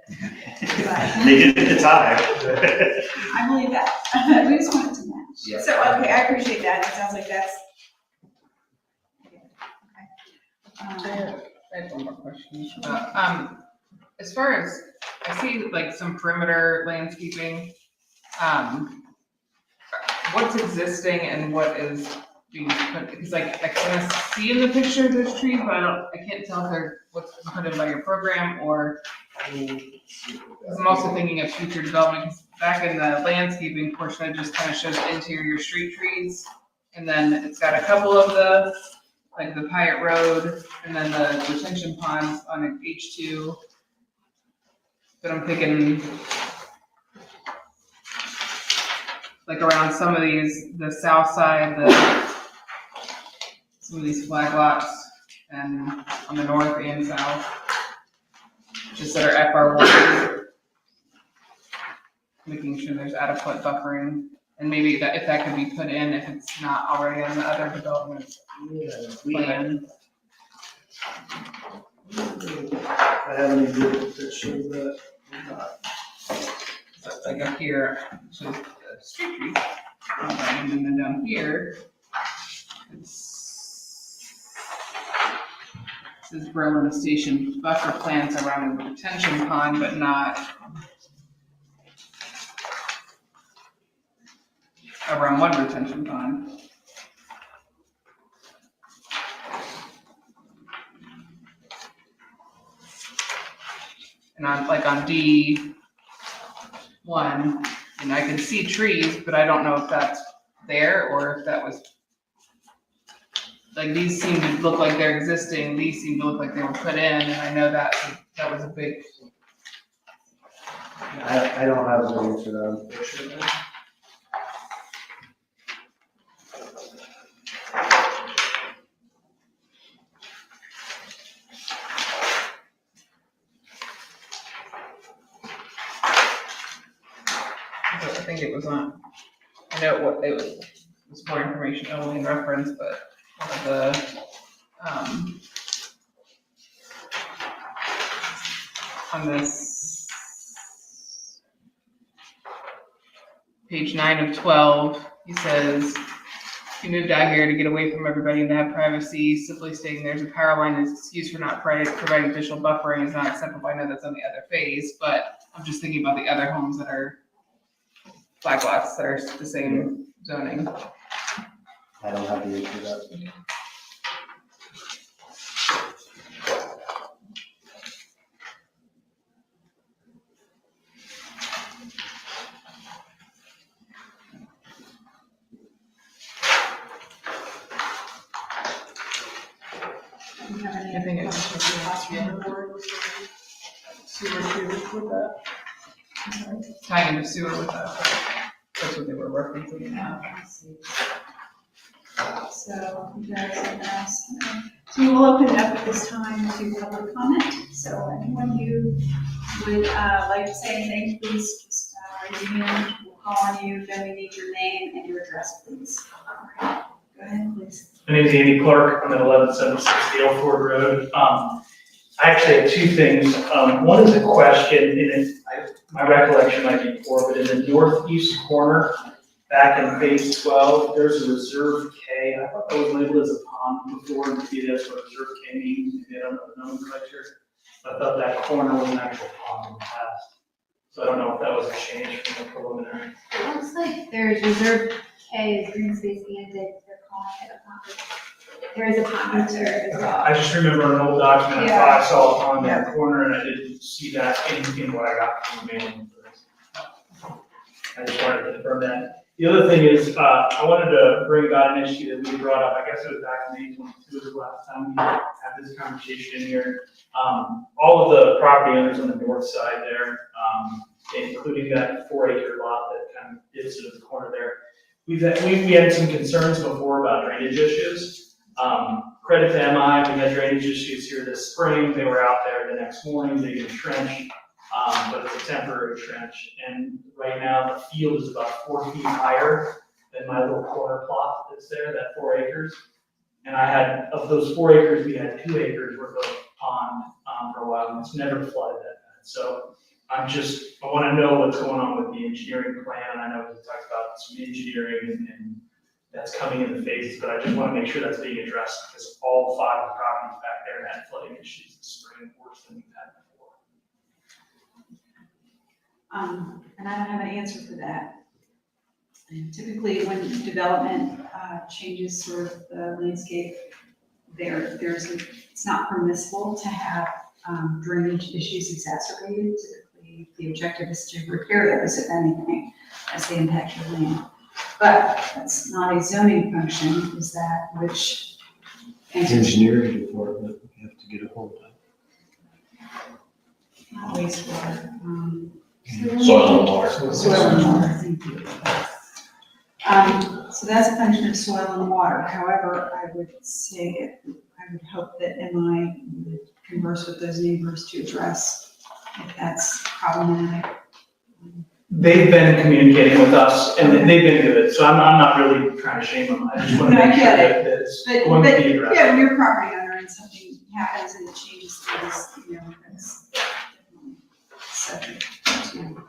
They did at the time. I believe that. We just want it to match. Yeah. So, okay, I appreciate that. It sounds like that's. Okay. I have one more question. As far as, I see like some perimeter landscaping, what's existing and what is being put, because like I kind of see in the picture there's trees, but I can't tell if they're what's put in by your program or, because I'm also thinking of future development, 'cause back in the landscaping portion, it just kind of shows interior street trees. And then it's got a couple of the, like the Pyatt Road, and then the retention ponds on H2. But I'm thinking, like around some of these, the south side, some of these flag lots, and on the north and south, just that are FR1. Making sure there's adequate buffering, and maybe that if that could be put in, if it's not already on the other development plan. I have any good that shows that. So it's like up here, shows the street trees, and then down here, it says Berlin Station buffer plants around the retention pond, but not around one retention pond. And on D1, and I can see trees, but I don't know if that's there or if that was, like, these seem to look like they're existing, these seem to look like they were put in, and I know that was a big. I don't have the answer to that, unfortunately. I think it was on, I know what it was more information only in reference, but one of the, on this page 9 of 12, he says, he moved out here to get away from everybody and to have privacy, simply stating there's a power line is excuse for not providing additional buffering is not acceptable. I know that's on the other phase, but I'm just thinking about the other homes that are flag lots that are the same zoning. I don't have the answer to that. Do you have any I think other it's questions for us from the board? Sewer too with that. Tying into sewer with that. That's what they were referencing. Yeah, I see. So, you guys have asked, so we will open it up at this time to public comment. So anyone who would like to say anything, please just raise your hand. We'll call on you, then we need your name and your address, please. All right, go ahead, please. My name is Andy Clark. I'm at 1176 Dale Ford Road. I actually have two things. One is a question, and my recollection might be poor, but in the northeast corner, back in phase 12, there's a reserve K. I thought that was labeled as a pond before, maybe that's what reserve K means, maybe I don't know the nomenclature. I thought that corner was an actual pond in the past. So I don't know if that was a change from the preliminary. It looks like there's reserve K as green space and they're calling it a pond. There is a pond there as well. I just remember an old document, I Yeah. thought I saw a pond in the corner, and I didn't see that in what I got from the mailing. I just wanted to confirm that. The other thing is, I wanted to bring about an issue that we brought up, I guess it was back in May 22, the last time we had this conversation in here. All of the property owners on the north side there, including that 4-acre lot that kind of dips into the corner there, we had some concerns before about drainage issues. Credit to MI, we had drainage issues here this spring. They were out there the next morning, digging a trench, but it's a temporary trench. And right now, the field is about 4 feet higher than my little corner plot that's there, that 4 acres. And I had, of those 4 acres, we had 2 acres worth of pond for a while, and it's never flooded that bad. So I want to know what's going on with the engineering plan. I know we talked about some engineering and that's coming in the phases, but I just want to make sure that's being addressed because all 5 of the properties back there had flooding issues this spring, worse than we've had before. And I don't have an answer for that. And typically, when development changes sort of the landscape, it's not permissible to have drainage issues exacerbated. Typically, the objective is to repair those, if anything, as they impact your land. But that's not a zoning function, is that which Engineering department, you have to get a hold of. not wastewater, Soil and water. soil and water, thank you. So that's a function of soil and water. However, I would say, I would hope that MI would converse with those neighbors to address if that's problematic. They've been communicating with us and they've been good, so I'm not really trying to shame them. I just want to No, I make sure get that it's going to be addressed. Yeah, when you're a property owner and something happens and it changes things, that's definitely subject to.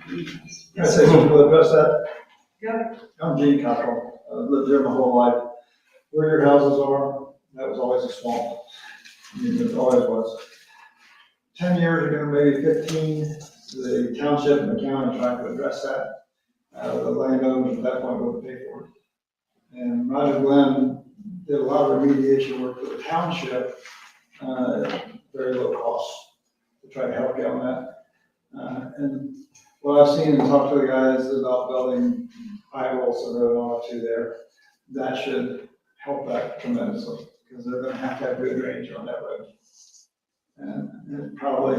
Can I say something to address that? Go ahead. I'm Gene Cottrell. I've lived there my whole life. Where your houses are, that was always a swamp. I mean, it always was. 10 years ago, maybe 15, the township and the county tried to address that. The landowners at that point wouldn't pay for it. And Roger Glenn did a lot of remediation work for the township, very low cost. try to help you on that. And what I've seen and talked to the guys about building high walls and road on to there, that should help that tremendously, because they're gonna have to have good range on that road. And it probably,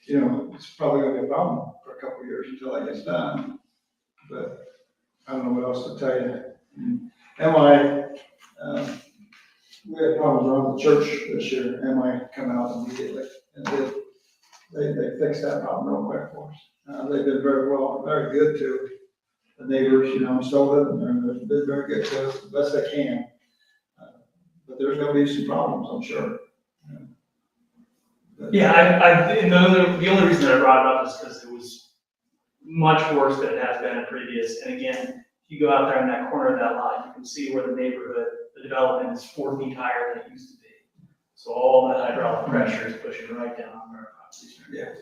it's probably gonna be a problem for a couple of years until that gets done. But I don't know what else to tell you. We had problems around the church this year. MI come out immediately and they fixed that problem real quick for us. They did very well, very good to the neighbors, installed it, and they did very good to us, the best they can. But there's gonna be some problems, I'm sure. Yeah, and the only reason that I brought it up is because it was much worse than it has been in previous. And again, if you go out there in that corner of that lot, you can see where the neighborhood, the development is 4 feet higher than it used to be. So all that hydraulic pressure is pushing right down on our properties. Yeah.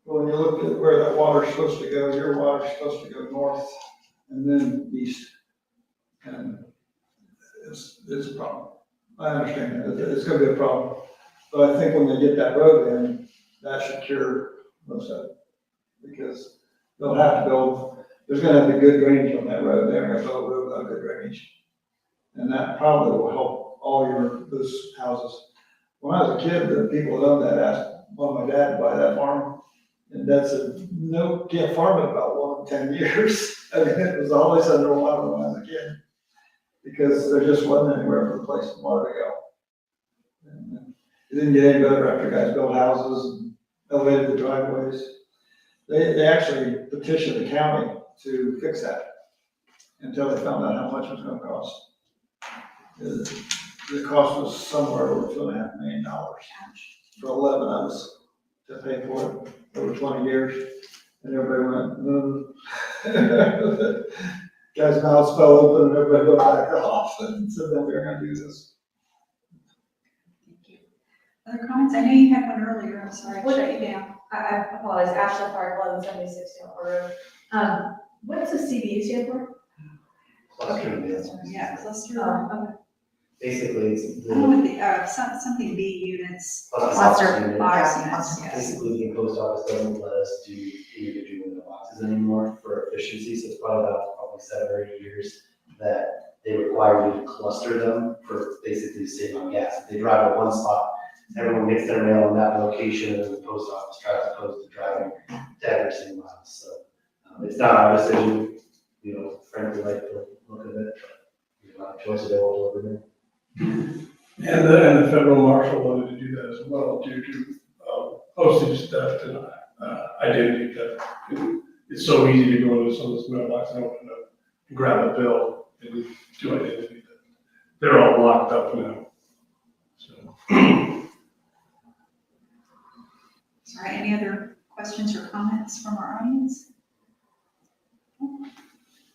Well, when you look at where that water's supposed to go, your water's supposed to go north and then east. And it's a problem. I understand that, it's gonna be a problem. But I think when they get that road in, that should cure most of it. Because they'll have to build, there's gonna have to be good drainage on that road. They're gonna build a road without good drainage. And that probably will help all those houses. When I was a kid, the people that owned that asked my dad to buy that farm. And Dad said, no, can't farm it about 1 in 10 years. I mean, it was always underwater when I was a kid. Because there just wasn't anywhere for the place to water to go. And it didn't get any better after guys built houses and elevated the driveways. They actually petitioned the county to fix that until they found out how much it was gonna cost. The cost was somewhere over $2.5 million for 11 of us to pay for it over 20 years. And everybody went, Guys' mouths fell open and everybody looked back off and said that we were gonna do this. Thank you. Other comments? I know you had one earlier, I'm sorry, I shut you down. I apologize, Ashley Park, 1176 Dale Road. What's the CBU stand for? Cluster units. Yeah, cluster. Okay. Basically, it's I don't know what the, something B units. Cluster, units. Box yeah, units, yes. Basically, the post office doesn't let us do individual window boxes anymore for efficiency, so it's probably 7 or 8 years that they require you to cluster them for basically saving on gas. If they drive at one spot, everyone gets their mail in that location, and the post office tries to opposed to driving to every single house. So it's not our decision, frankly, like the look of it, but we have a choice available over there. And the federal marshal wanted to do that as well due to postage theft and identity theft. It's so easy to go into someone's mailbox and open it up and grab a bill and do identity theft. They're all locked up now. So. Sorry, any other questions or comments from our audience?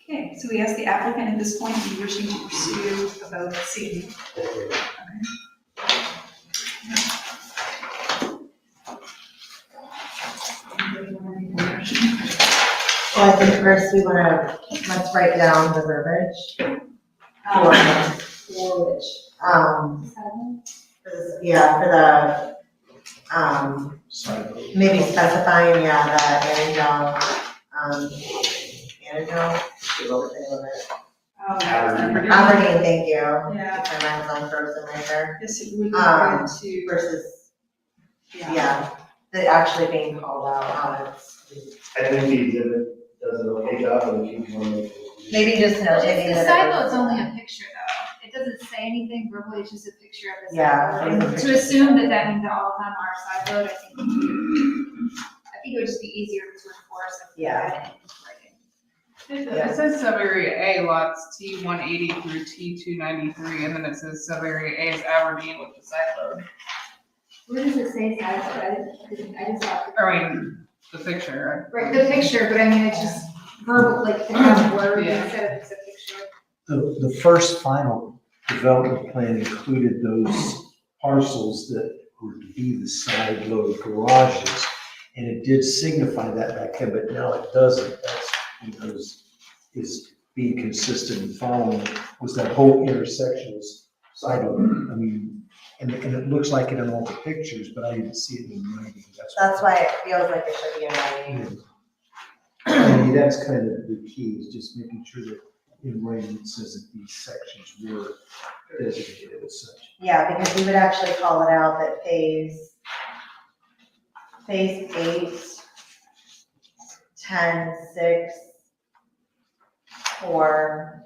Okay, so we ask the applicant at this point, are you wishing to pursue a vote this evening? Well, I think first we let's write down the verbiage. For which? For the, maybe specifying, the Annandale, is what the name of it. Oh, Aberdeen, thank you. Yeah. My mind was on frozen right there. Yes, it would be good to. Versus, the actually being called out how it's. I think the exhibit does an okay job, and if you want to make it. Maybe just notating The that. side load's only a picture though. It doesn't say anything verbally, it's just a picture of the Yeah, side load. And to assume that that means that all of them are side load, I think it would just be easier to enforce if we had it in writing. It says sub-area A lots T180 through T293, and then it says sub-area A is Aberdeen with the side load. Where does it say side load? I just thought. The picture. Right, the picture, but I mean, it's just verbal, like the kind of word Yeah. instead of just a picture. The first final development plan included those parcels that were to be the side load garages. And it did signify that back then, but now it doesn't. That's because it's being consistent and following was that whole intersection was side load. I mean, and it looks like it in all the pictures, but I didn't see it in writing. That's why it feels like it should be in writing. Maybe that's kind of the key, is just making sure that in writing it says that these sections were designated as such. Yeah, because we would actually call it out that phase 8, 10, 6, 4,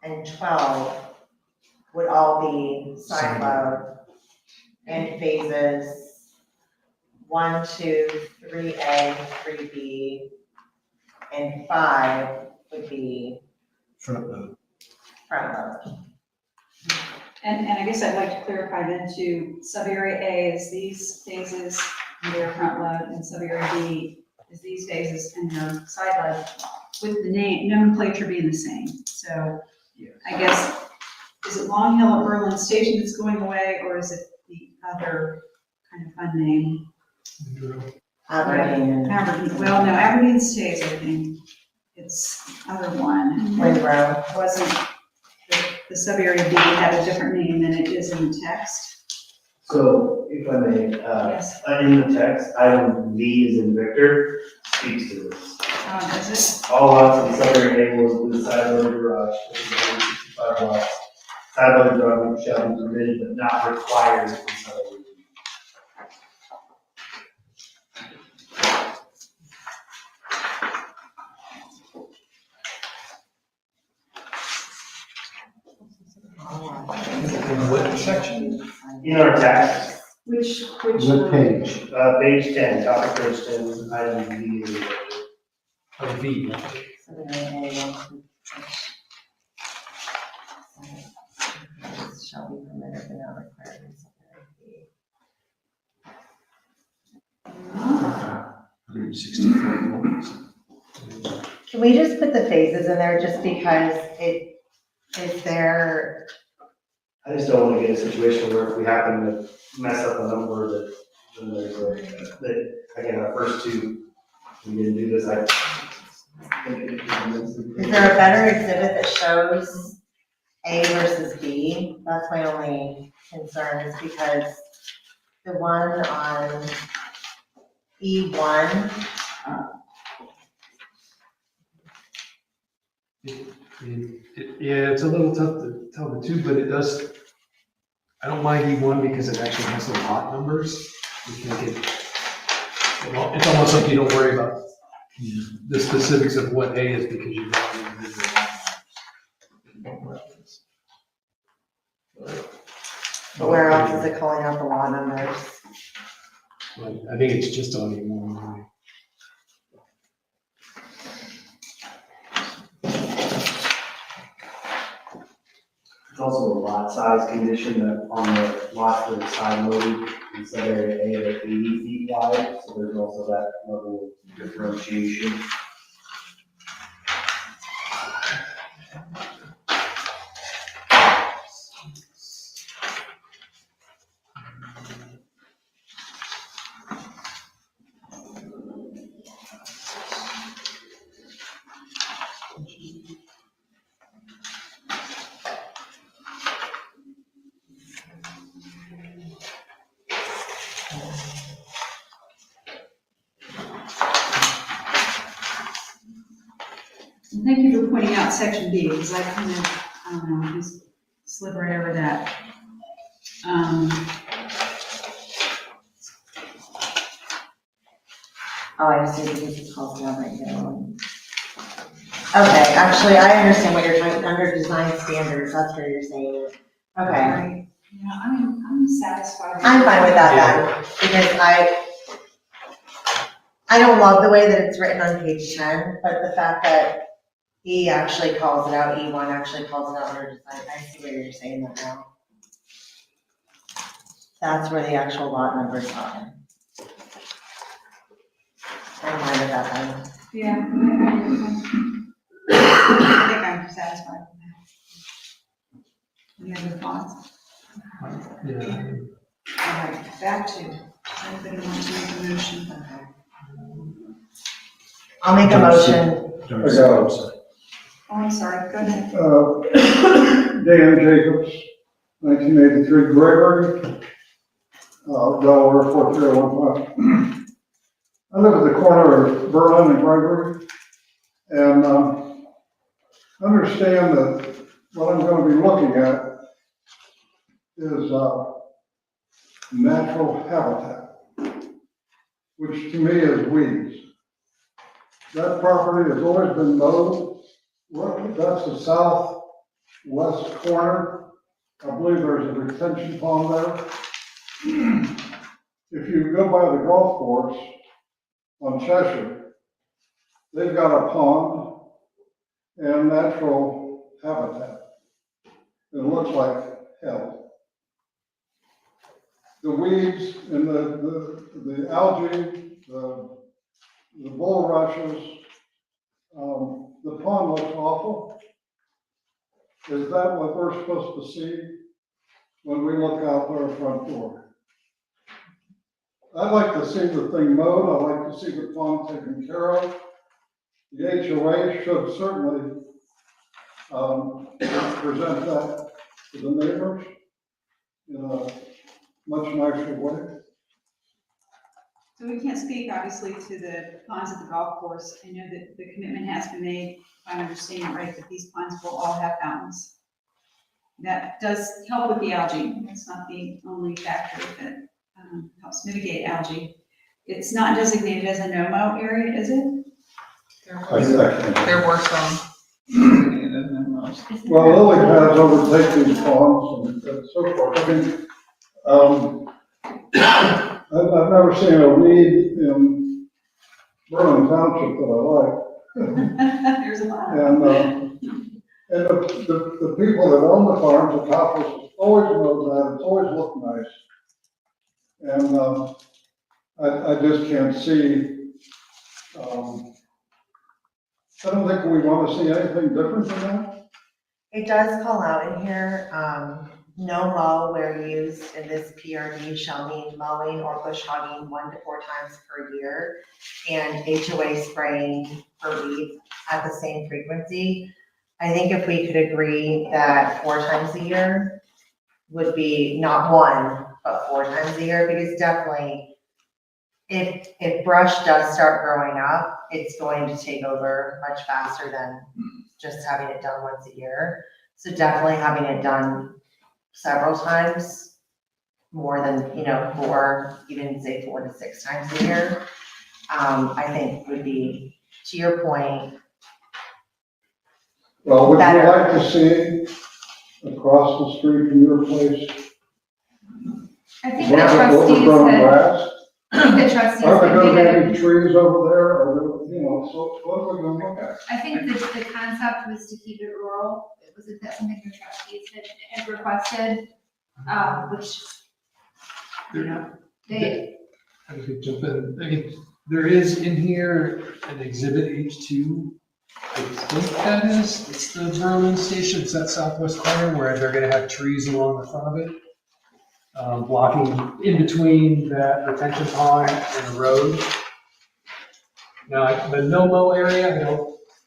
and 12 would all be side load. And phases 1, 2, 3A, 3B, and 5 would be Front load. front load. And I guess I'd like to clarify then to sub-area A is these phases and their front load, and sub-area B is these phases and their side load, with the name, nomenclature being the same. So I guess, is it Long Hill at Berlin Station that's going away, or is it the other kind of fun name? Aberdeen. Aberdeen, well, no, Aberdeen stays, I think. It's other one. Windrow. It wasn't, the sub-area B had a different name than it is in the text. So if I may, Yes. in the text, item V is in Victor, speaks to this. Is it? All lots in sub-area A will include side loaded garage, which is 165 lots. Side loaded garage shall be permitted but not required in sub-area B. In what section? In our text, Which What page? page 10, top of page 10, item V is in Victor. Oh, V. Shall be permitted but not required in sub-area B. 164. Can we just put the phases in there just because it is there? I just don't want to get in a situation where if we happen to mess up a number that, then there's that, again, our first two, we didn't do this, Is there a better exhibit that shows A versus B? That's my only concern, is because the one on E1, Yeah, it's a little tough to tell the two, but it does, I don't mind E1 because it actually has the lot numbers. You can get, it's almost like you don't worry about the specifics of what A is because you don't even visit the lot numbers. but where else is it calling out the lot numbers? Like, I think it's just on E1. It's also a lot size condition that on the lots that are side loaded in sub-area A, they're 80 feet wide, so there's also that level of differentiation. And thank you for pointing out section B, because I kind of, I don't know, just slid right over that. Oh, I see, because it's called out right now. Okay, actually, I understand what you're trying, under design standards, that's where you're saying it. Okay, Right. Yeah, I'm satisfied. I'm fine with that then, because I don't love the way that it's written on page 10, but the fact that E actually calls it out, E1 actually calls it out under design, I see where you're saying that now. That's where the actual lot numbers are. I'm fine with that then. Yeah. I think I'm satisfied with that. Any other thoughts? Yeah. All right, back to, does anybody want to make a motion? Okay. I'll make a motion. I'm sorry. Oh, I'm sorry, go ahead. Dan Jacobs, 1983 Gregory, Delaware 43015. I live at the corner of Berlin and Gregory, and understand that what I'm going to be looking at is natural habitat, which to me is weeds. That property has always been mowed. That's the southwest corner. I believe there's a retention pond there. If you go by the golf course on Cheshire, they've got a pond and natural habitat. It looks like hell. The weeds and the algae, the bulrushes, the pond looks awful. Is that what we're supposed to see when we look out our front door? I'd like to see the thing mowed. I'd like to see the pond taken care of. The HOA should certainly present that to the neighbors in a much nicer way. So we can't speak, obviously, to the ponds at the golf course. I know that the commitment has been made, if I understand it right, that these ponds will all have fountains. That does help with the algae. That's not the only factor that helps mitigate algae. It's not designated as a no-mow area, is it? There were some. Well, Lily has overtaken these ponds and so forth. I mean, I've never seen a weed in Berlin Township that I like. There's a lot. And the people that own the farms, the couples, always know that, it's always looked nice. And I just can't see, I don't think we want to see anything different than that. It does call out in here, no mow where used in this PRD shall mean mowing or bush hogging 1 to 4 times per year, and HOA spraying for weeds at the same frequency. I think if we could agree that 4 times a year would be not 1, but 4 times a year, because definitely if brush does start growing up, it's going to take over much faster than just having it done once a year. So definitely having it done several times, more than, 4, even say 4 to 6 times a year, I think would be, to your point. Well, would you Better. like to see across the street from your place? I think the Overgrown trustees grass? had, the trustees Are there had gonna be made it. any trees over there, or, so what are we gonna look at? I think the concept was to keep it rural. It was that something the trustees had requested, which, they, I could jump in. I mean, there is in here an exhibit H2. I think that is, it's the Berlin station. It's that southwest corner where they're gonna have trees along the front of it. Blocking in between that retention pond and the road. Now, the no-mow area,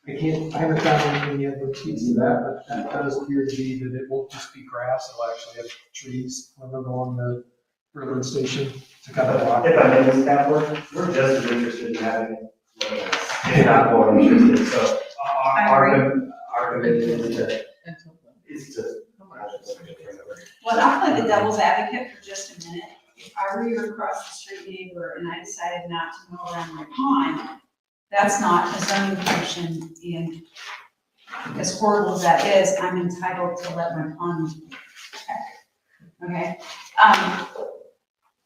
I haven't found anything yet that speaks to that, but that does appear to be that it won't just be grass, it'll actually have trees along the Berlin station to kind of block. If I may, Ms. Kaplan, we're just as interested in having, if not more interested, so our commitment is to. Well, I'll play the devil's advocate for just a minute. If I were your across the street neighbor and I decided not to mow around my pond, that's not a zoning commission, and as horrible as that is, I'm entitled to let my pond check. Okay?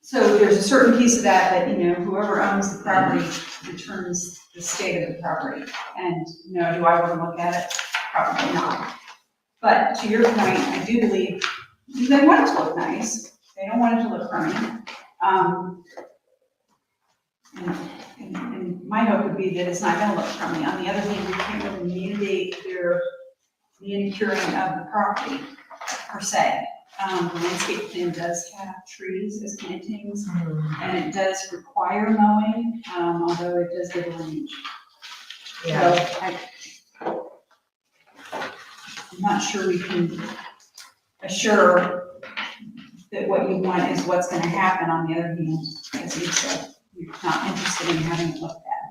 So there's a certain piece of that, whoever owns the property determines the state of the property. And, do I want to look at it? Probably not. But to your point, I do believe they want it to look nice. They don't want it to look crummy. And my hope would be that it's not going to look crummy. On the other hand, we can't really mandate the incuring of the property per se. The landscape plan does have trees as plantings, and it does require mowing, although it does give a range. Yeah. So I'm not sure we can assure that what you want is what's gonna happen on the other hand, as you said, you're not interested in having it look bad.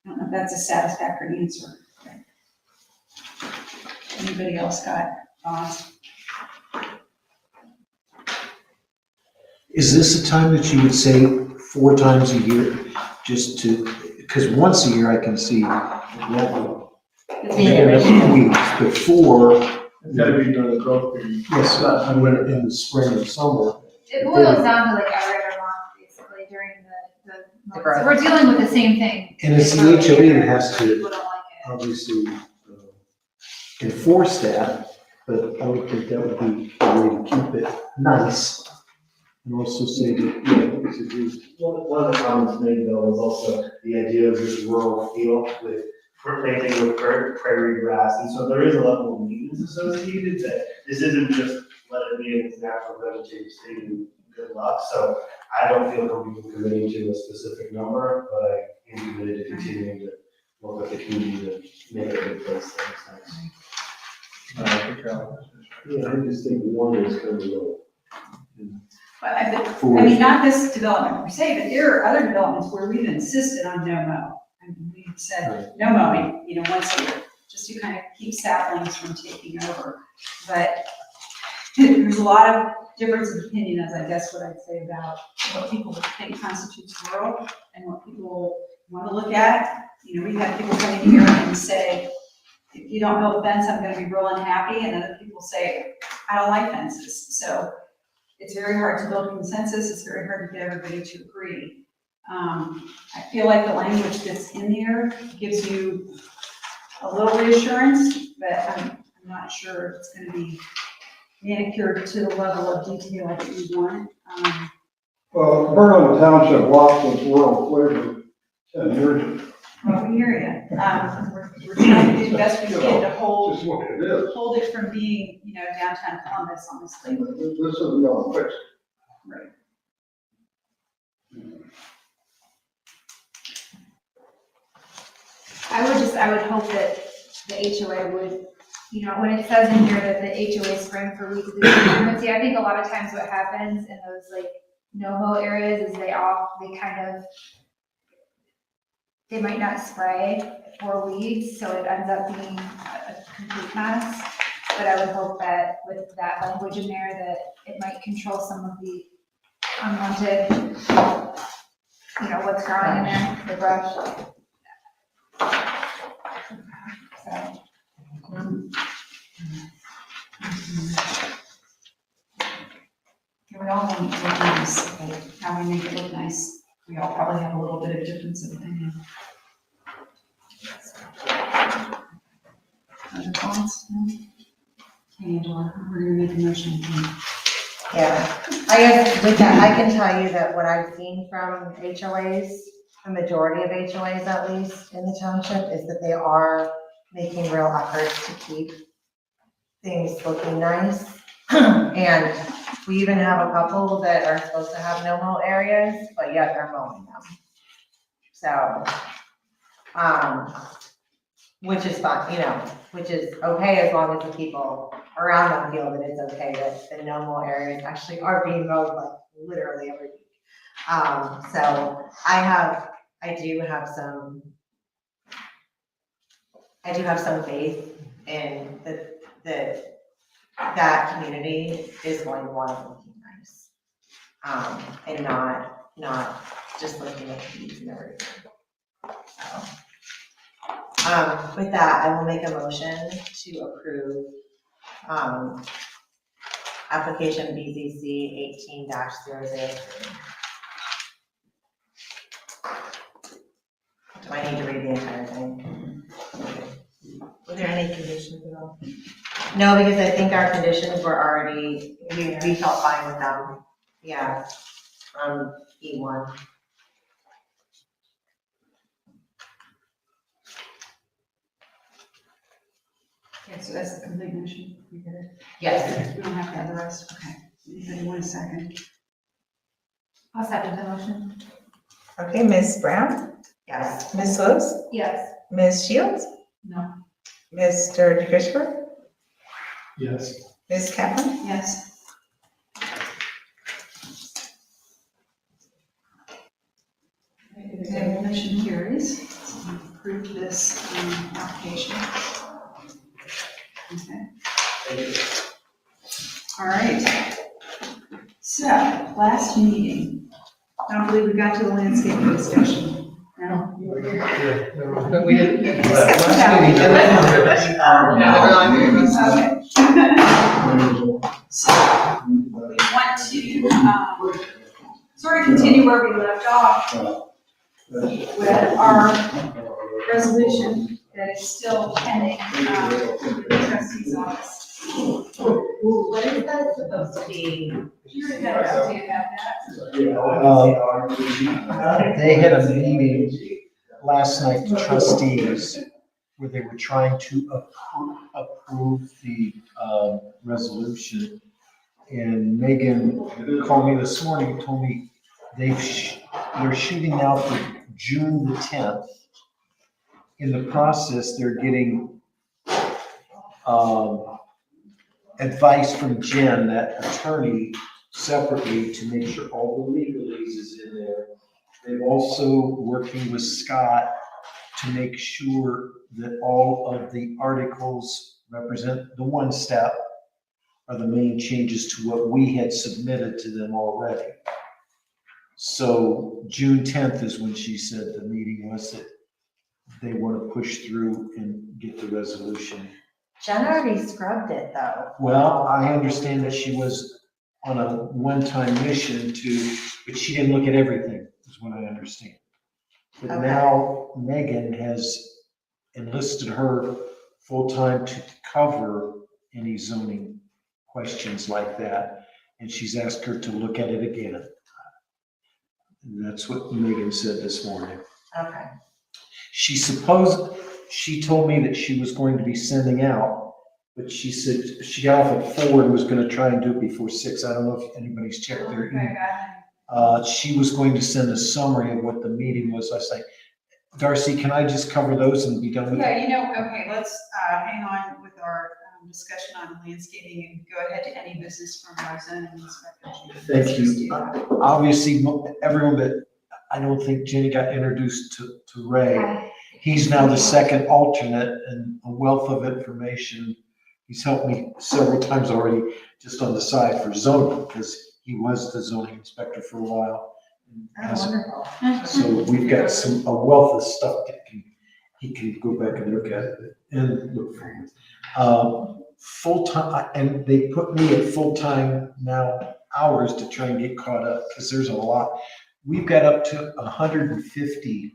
I don't know if that's a satisfactory answer. Anybody else got thoughts? Is this a time that you would say 4 times a year, just to, because once a year I can see that weeks before. It's gotta be during the growth period. Yes, I mean, in the spring and summer. It boils down to like every other month, basically, during the months. growth. So we're dealing with the same thing. And it's the HOA that has to People don't like it. obviously enforce that, but I would think that would be a way to keep it nice. And also say that, yeah, it's a good. One of the comments made though was also the idea of this rural feel with planting with prairie grass. And so there is a level of maintenance associated that this isn't just let it be in its natural vegetative state and good luck. So I don't feel comfortable committing to a specific number, but I am committed to continuing to work with the community to make it a good place that makes sense. Yeah, I just think 1 is kind of low. But I mean, not this development per se, but there are other developments where we've insisted on no mow. I mean, we've said no mowing, once a year, just to kind of keep saplings from taking over. But there's a lot of difference of opinion, as I guess what I'd say about what people think constitutes rural and what people want to look at. We've had people come in here and say, if you don't build a fence, I'm going to be real unhappy. And other people say, I don't like fences. So it's very hard to build consensus. It's very hard to get everybody to agree. I feel like the language that's in there gives you a little reassurance, but I'm not sure it's going to be manicured to the level of detail that you want. Well, Berlin Township lost its rural flavor 10 years ago. Well, we hear you. We're trying to do the best we can to Just what it is. hold it from being, downtown Columbus, honestly. This isn't gonna fix it. Right. I would hope that the HOA would, when it says in here that the HOA spring for weeds of the I think a lot of times what happens in those like no-mow areas is they might not spray for weeds, so it ends up being a complete mess. But I would hope that with that language in there, that it might control some of the unwanted, what's growing in there, the brush. So. We all want it to look nice, but how we make it look nice, we all probably have a little bit of difference of opinion. Other thoughts? No? Okay, Angela, we're gonna make a motion. Yeah, I guess with that, I can tell you that what I've seen from HOAs, the majority of HOAs at least in the township, is that they are making real efforts to keep things looking nice. And we even have a couple that are supposed to have no-mow areas, but yet they're mowing them. So, which is fine, which is okay as long as the people around them feel that it's okay that the no-mow areas actually are being mowed like literally every week. So I do have some faith in that community is going to want it looking nice. And not just looking at weeds and everything. So. With that, I will make a motion to approve, application BZC 18-003. Do I need to read the entire thing? Were there any conditions at all? No, because I think our conditions were already, we felt fine with them. Yeah, from E1. Okay, so that's the complete motion. We get it? Yes. We don't have to have the rest. Okay. Anybody want a second? I'll second the motion. Okay, Ms. Brown, Yes. Ms. Lewis, Yes. Ms. Shields, No. Mr. DeChristopher, Yes. Ms. Kaplan. Yes. carries. So we approve this application. Okay. All right. So, last meeting, I don't believe we got to the landscaping discussion. No? But we did. Okay. So, we want to, sort of continue where we left off with our resolution that is still pending, in the trustee's office. What is that supposed to be? You already had an update about that. They had a meeting last night, the trustees, where they were trying to approve the resolution. And Megan called me this morning and told me they're shooting out for June the 10th. In the process, they're getting advice from Jen, that attorney, separately to make sure all the legalese is in there. They're also working with Scott to make sure that all of the articles represent the one step are the main changes to what we had submitted to them already. So June 10th is when she said the meeting was, that they want to push through and get the resolution. Jen already scrubbed it though. Well, I understand that she was on a one-time mission but she didn't look at everything, is what I understand. But Okay. now Megan has enlisted her full-time to cover any zoning questions like that. And she's asked her to look at it again. And that's what Megan said this morning. Okay. She told me that she was going to be sending out, but she said she got off at 4 and was going to try and do it before 6. I don't know if anybody's checked their email. She was going to send a summary of what the meeting was. I was like, Darcy, can I just cover those and be done with it? Yeah, okay, let's hang on with our discussion on landscaping and go ahead to any business from our zoning inspector. Thank you. Obviously, everyone, but I don't think Jenny got introduced to Ray. He's now the second alternate and a wealth of information. He's helped me several times already just on the side for zoning, because he was the zoning inspector for a while. Oh, wonderful. So we've got a wealth of stuff that he can go back and look at it and look for. Full-time, and they put me at full-time now hours to try and get caught up, because there's a lot. We've got up to 150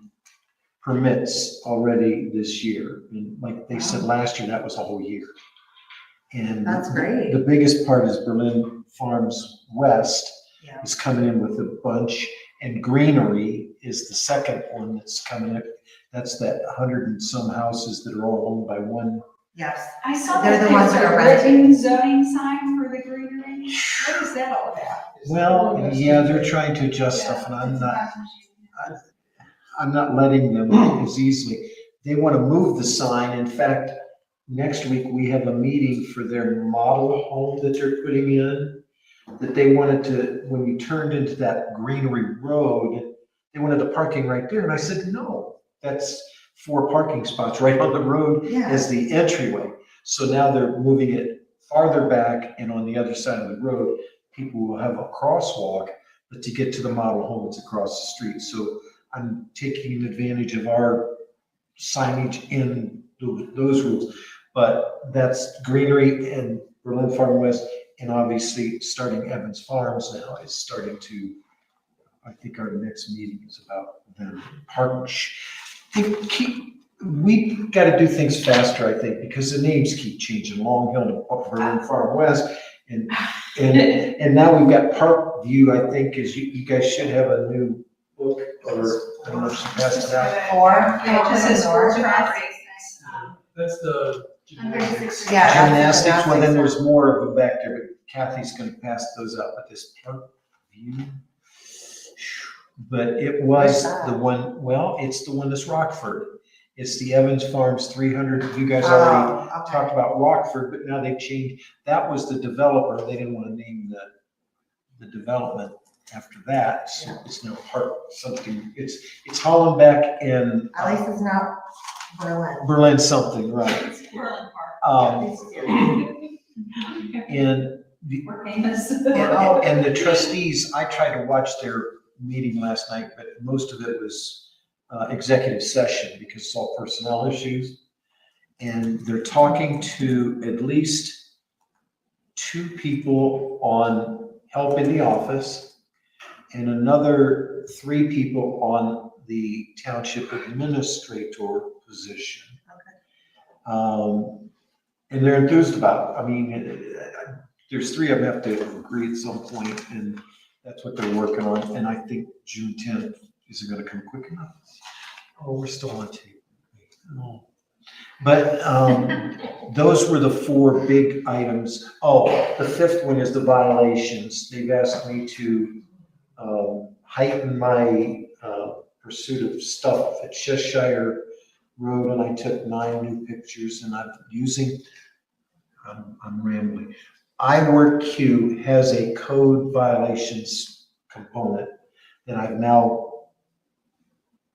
permits already this year. And like they said last year, that was a whole year. And That's great. The biggest part is Berlin Farms West Yeah. is coming in with a bunch, and Greenery is the second one that's coming in. That's that 100 and some houses that are all owned by one. Yes. I saw They're that the ones there's that a are renting. written zoning sign for the greenery. What is that all about? Well, yeah, they're trying to adjust stuff, and I'm not letting them as easily. They want to move the sign. In fact, next week we have a meeting for their model home that they're putting in, that they wanted to, when you turned into that Greenery Road, they wanted a parking right there. And I said, no, that's 4 parking spots right on the road Yeah. as the entryway. So now they're moving it farther back, and on the other side of the road, people will have a crosswalk, but to get to the model home, it's across the street. So I'm taking advantage of our signage in those rules. But that's Greenery and Berlin Farm West, and obviously starting Evans Farms now is starting to, I think our next meeting is about them. We got to do things faster, I think, because the names keep changing. Long Hill to Berlin Farm West, and now we've got Park View. I think you guys should have a new book, or I don't know if she passed it out. Yeah, it just says for properties. That's the. Yeah. Gymnastics. Well, then there's more of them back there, but Kathy's going to pass those out. But this Park View. But it was the one. Well, it's the one that's Rockford. It's the Evans Farms 300. You guys already talked about Rockford, but now they've changed. That was the developer. They didn't want to name the development. after that, so it's now something, it's Hollenbeck and At least it's not Berlin. Berlin something, right? It's Berlin Park. And We're famous. And the trustees, I tried to watch their meeting last night, but most of it was executive session because it's all personnel issues. And they're talking to at least 2 people on help in the office and another 3 people on the township administrator position. And they're enthused about it. I mean, there's 3 of them have to agree at some point, and that's what they're working on. And I think June 10th isn't gonna come quick enough. Oh, we're still on tape. Oh. But those were the 4 big items. Oh, the 5th one is the violations. They've asked me to heighten my pursuit of stuff at Cheshire Road, and I took 9 new pictures, and I'm using, I'm rambling. iWorkQ has a code violations component that I've now,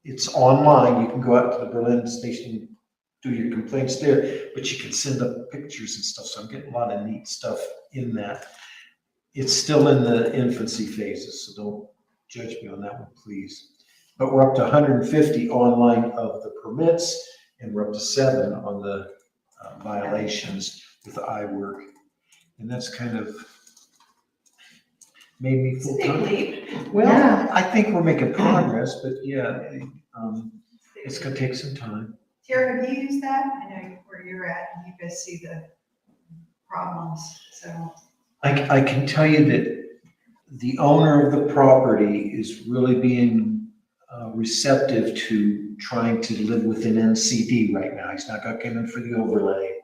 it's online. You can go out to the Berlin station, do your complaints there, but you can send up pictures and stuff. So I'm getting a lot of neat stuff in that. It's still in the infancy phases, so don't judge me on that one, please. But we're up to 150 online of the permits, and we're up to 7 on the violations with the iWork. And that's kind of made me feel It's a big leap. well, I think we're making progress, but yeah, it's gonna take some time. Tara, have you used that? I know where you're at, and you guys see the problems, so. I can tell you that the owner of the property is really being receptive to trying to live within NCD right now. He's not gonna come in for the overlay.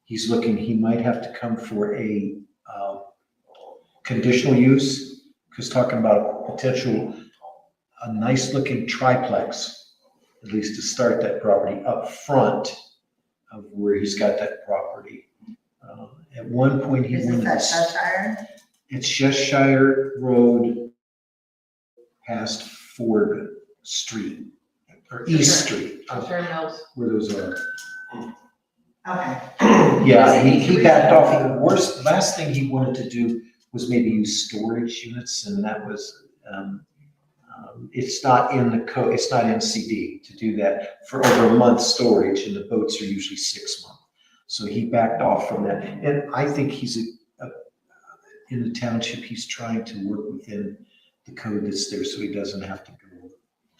He's looking, he might have to come for a conditional use, because talking about potential, a nice looking triplex, at least to start that property up front of where he's got that property. At one point he Is wanted this at Cheshire? It's Cheshire Road past Ford Street, or East Street, Cheshire Mills. where those are. Okay. Yeah, he backed off. The last thing he wanted to do was maybe use storage units, and that was, it's not in the code, it's not NCD to do that for over a month storage, and the boats are usually 6 months. So he backed off from that, and I think he's in the township, he's trying to work within the code that's there, so he doesn't have to go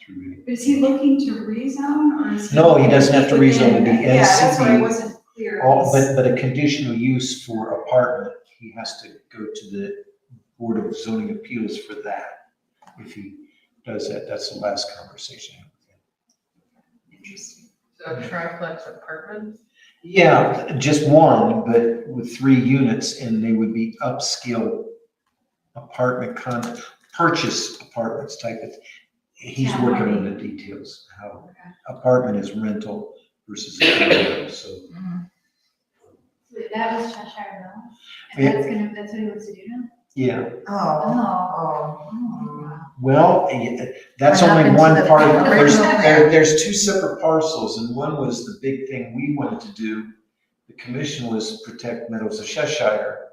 through it. Is he looking to rezone, or is he? No, he doesn't have to rezone to be NCD. Yeah, that's why I wasn't clear. But a conditional use for apartment, he has to go to the Board of Zoning Appeals for that. If he does that, that's the last conversation. Interesting. So triplex apartments? Yeah, just one, but with 3 units, and they would be upscale apartment purchase apartments type of. He's Yeah, working right. on the details, how apartment is rental versus a condo, so. So that was Cheshire Mill, Yeah. and that's what he wants to do now? Yeah, Oh. well, that's What only happened to one the part. original plan? There's 2 separate parcels, and one was the big thing we wanted to do. The commission was protect Meadows of Cheshire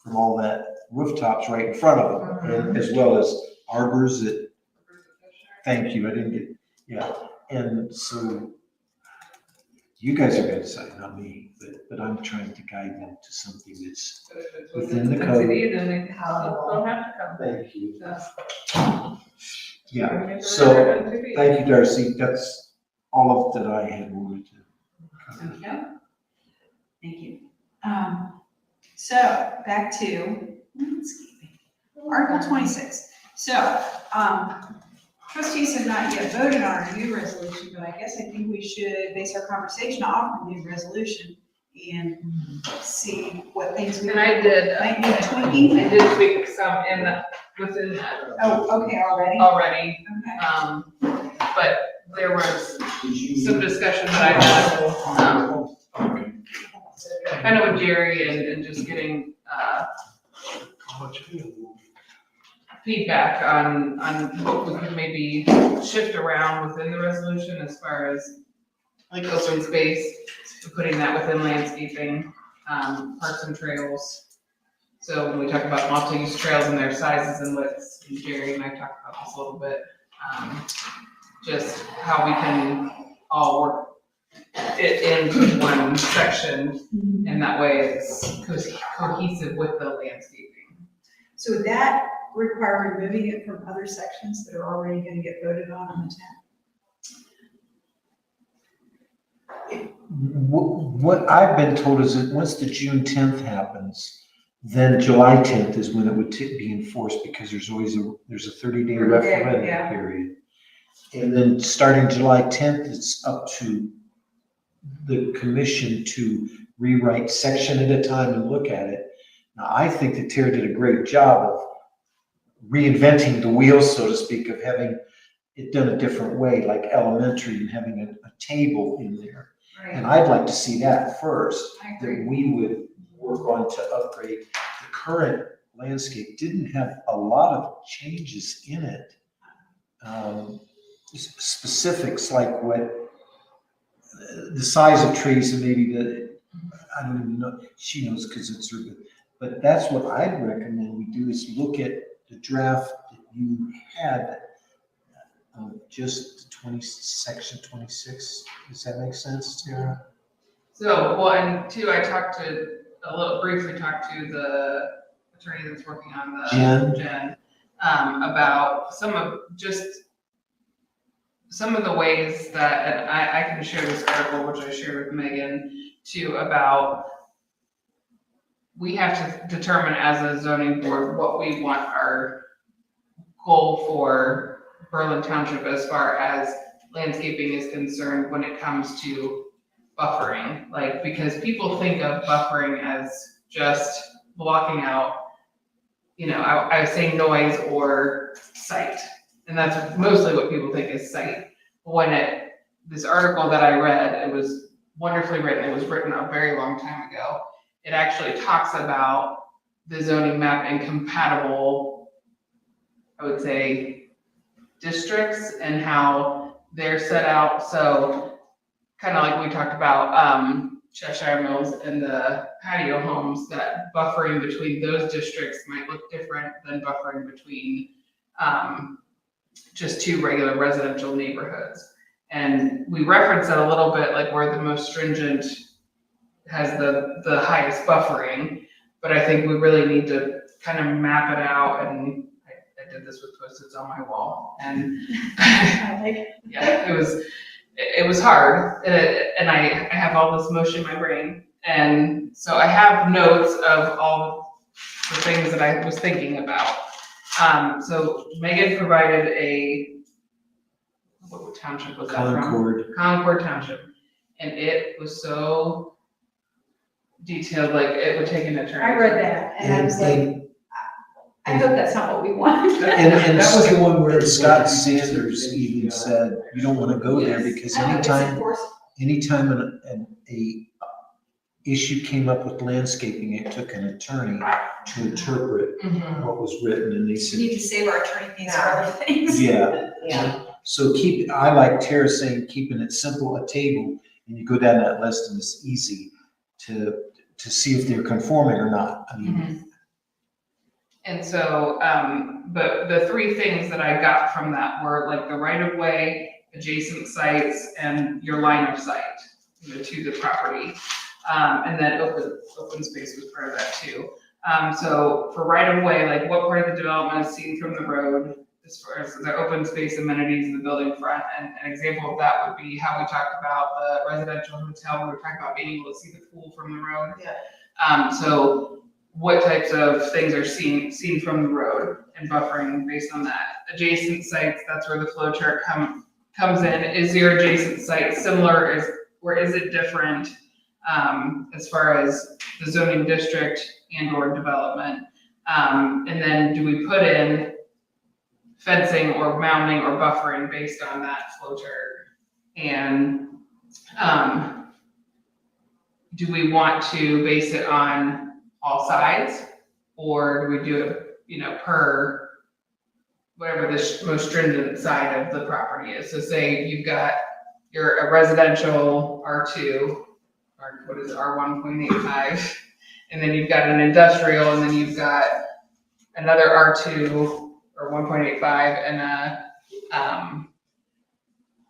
from all that rooftops right in front of them, and as well as arbors that, thank you, I didn't get, yeah. And so you guys are gonna decide, not me, but I'm trying to guide them to something that's But if it's within the NCD, code. then they don't have to come. Thank you. So- Yeah, so, thank you, Darcy, that's all of that I had wanted to. cover. Okay. Thank you. So back to Article 26. So, trustees have not yet voted on a new resolution, but I guess I think we should base our conversation off a new resolution and see what things we And I did, might need tweaking. I did tweak some within that Oh, okay, already? already. Okay. But there was some discussion that I had, kind of with Jerry and just getting, feedback on what we could maybe shift around within the resolution as far as like open space, putting that within landscaping, parks and trails. So when we talk about multi-use trails and their sizes and widths, and Jerry and I talked about this a little bit, just how we can all work it into one section, and that way it's cohesive with the landscaping. So would that require removing it from other sections that are already gonna get voted on the 10th? What I've been told is that once the June 10th happens, then July 10th is when it would be enforced, because there's always there's a 30-day 30-day, referendum yeah. period. And then starting July 10th, it's up to the commission to rewrite section at a time and look at it. Now, I think that Tara did a great job of reinventing the wheel, so to speak, of having it done a different way, like elementary, and having a table in there. And I'd like to see that first, that we would work on to upgrade. The current landscape didn't have a lot of changes in it. Specifics like what the size of trees and maybe I don't even know, she knows because it's her, but that's what I'd recommend we do, is look at the draft that you had, just 20, section 26. Does that make sense, Tara? So, well, and two, briefly talked to the attorney that's working on the Jen, about some of the ways that, and I can share this article, which I shared with Megan, too, about we have to determine as a zoning board what we want our goal for Berlin Township as far as landscaping is concerned when it comes to buffering. Like, because people think of buffering as just blocking out, I was saying noise or sight. And that's mostly what people think is sight. This article that I read, it was wonderfully written. It was written a very long time ago. It actually talks about the zoning map and compatible, I would say, districts and how they're set out. So kind of like we talked about Cheshire Mills and the patio homes, that buffering between those districts might look different than buffering between just two regular residential neighborhoods. And we reference that a little bit, like where the most stringent has the highest buffering, but I think we really need to kind of map it out. And I did this with Post-its on my wall, and yeah, it was hard, and I have all this motion in my brain, and so I have notes of all the things that I was thinking about. So Megan provided what township was that from? Concord Township. And it was so detailed, like it would take an attorney. I read that, and I was like, I hope that's not what we want. And that was the one where Scott Sanders even said, you don't want to go there because anytime an issue came up with landscaping, it took an attorney to interpret what was written, and they said, We need to save our attorney fees for other things. yeah. So I like Tara saying, keeping it simple, a table, and you go down that list and it's easy to see if they're conforming or not. I mean, And so, but the three things that I got from that were like the right of way, adjacent sites, and your line of sight, to the property. And then open space was part of that too. So for right of way, like what part of the development is seen from the road as far as the open space amenities in the building front? And an example of that would be how we talked about the residential hotel. We were talking about being able to see the pool from the road. Yeah. So what types of things are seen from the road and buffering based on that? Adjacent sites, that's where the flow chart comes in. Is your adjacent site similar, or is it different as far as the zoning district and or development? And then do we put in fencing or mounding or buffering based on that flow chart? And do we want to base it on all sides, or do we do it, per whatever the most stringent side of the property is. So say you've got, you're a residential R2, or what is it, R1.85, and then you've got an industrial, and then you've got another R2 or 1.85 and a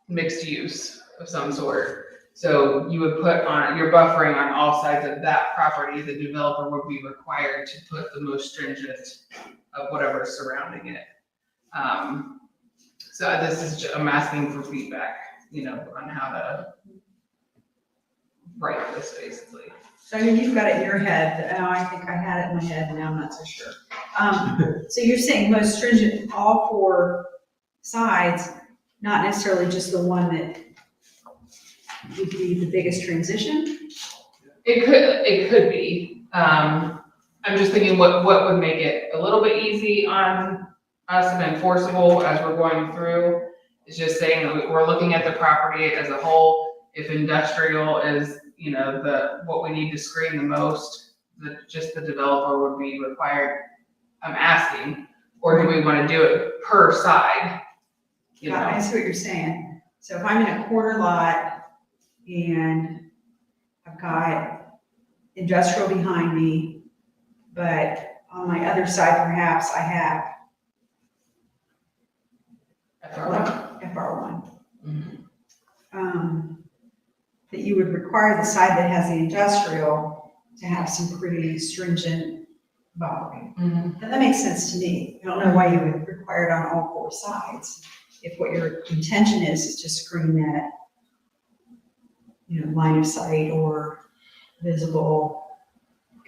mixed use of some sort. So you would put on, you're buffering on all sides of that property, the developer would be required to put the most stringent of whatever is surrounding it. So this is, I'm asking for feedback, you know, on how to write this basically. So you've got it in your head, I think I had it in my head, and now I'm not so sure. So you're saying most stringent, all four sides, not necessarily just the one that would be the biggest transition? It could be. I'm just thinking what would make it a little bit easy on us and enforceable as we're going through. Is just saying that we're looking at the property as a whole. If industrial is, you know, what we need to screen the most, just the developer would be required. I'm asking, or do we want to do it per side? You know? I see what you're saying. So if I'm in a corner lot and I've got industrial behind me, but on my other side, perhaps I have FR1. That you would require the side that has the industrial to have some pretty stringent buffering. And that makes sense to me. I don't know why you would require it on all four sides. If what your intention is to screen that, you know, line of sight or visible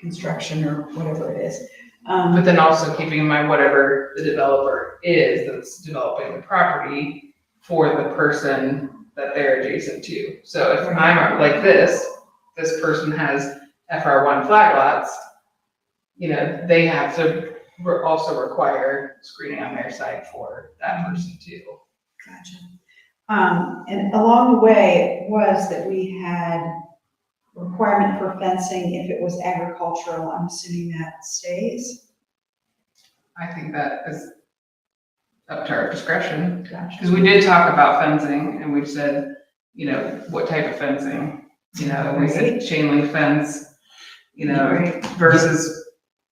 construction or whatever it is. But then also keeping in mind whatever the developer is that's developing the property for the person that they're adjacent to. So if I'm like this person has FR1 flag lots, you know, they have to also require screening on their side for that person too. Gotcha. And along the way was that we had requirement for fencing if it was agricultural. I'm assuming that stays. I think that is up to our discretion. Gotcha. Because we did talk about fencing and we've said, you know, what type of fencing, you know, and we said chain link fence, you know, versus.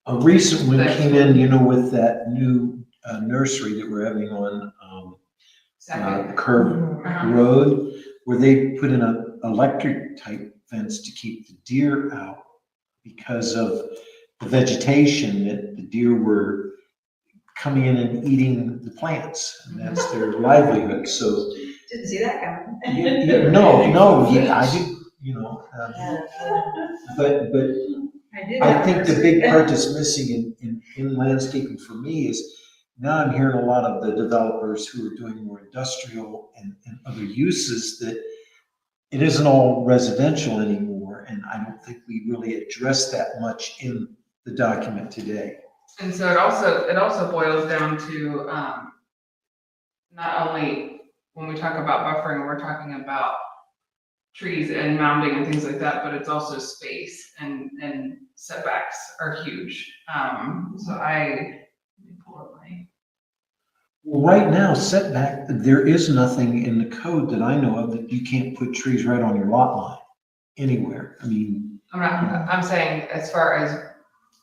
A recent one came in, you know, with that new nursery that we're having on Curve Road, where they put in an electric type fence to keep the deer out because of the vegetation, that the deer were coming in and eating the plants, and that's their livelihood. So Didn't see that coming. I did, you know, but I think the big part that's missing in landscaping for me is now I'm hearing a lot of the developers who are doing more industrial and other uses that it isn't all residential anymore, and I don't think we really address that much in the document today. And so it also boils down to not only when we talk about buffering, we're talking about trees and mounding and things like that, but it's also space and setbacks are huge. So let me pull up my. Well, right now, setback, there is nothing in the code that I know of that you can't put trees right on your lot line anywhere. I mean. I'm saying as far as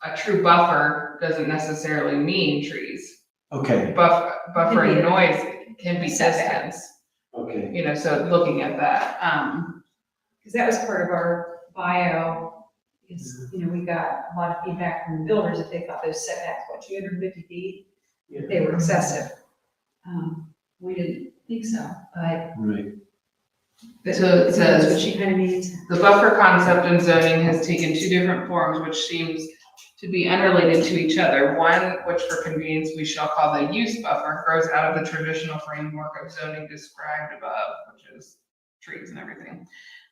a true buffer doesn't necessarily mean trees. Okay. Buffering noise can be distance. Okay. You know, so looking at that, Because that was part of our bio, is, you know, we got a lot of feedback from the builders that they thought those setbacks, 250 feet, they were excessive. We didn't think so, but. Right. So it says, that's what she kind of means. the buffer concept in zoning has taken two different forms, which seems to be unrelated to each other. One, which for convenience we shall call the use buffer, grows out of the traditional framework of zoning described above, which is trees and everything.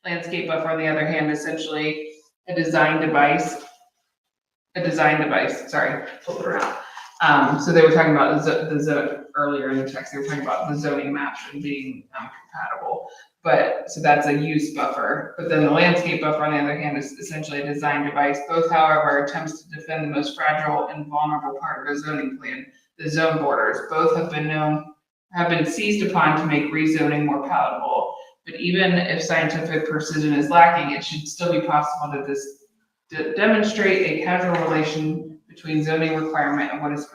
Landscape buffer, on the other hand, essentially a design device, sorry, flip it around. So they were talking about the zone earlier in the text, they were talking about the zoning maps and being compatible. But, so that's a use buffer. But then the landscape buffer, on the other hand, is essentially a design device. Both, however, attempts to defend the most fragile and vulnerable part of a zoning plan, the zone borders. Both have been seized upon to make rezoning more palatable. But even if scientific precision is lacking, it should still be possible to demonstrate a causal relation between zoning requirement and what is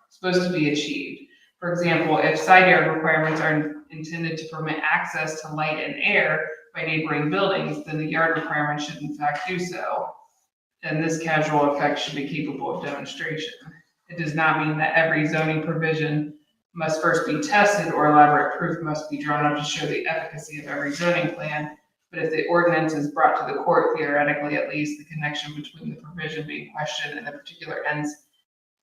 supposed to be achieved. For example, if side yard requirements are intended to permit access to light and air by neighboring buildings, then the yard requirement should in fact do so. And this causal effect should be capable of demonstration. It does not mean that every zoning provision must first be tested or elaborate proof must be drawn up to show the efficacy of every zoning plan. But if the ordinance is brought to the court, theoretically at least, the connection between the provision being questioned and the particular ends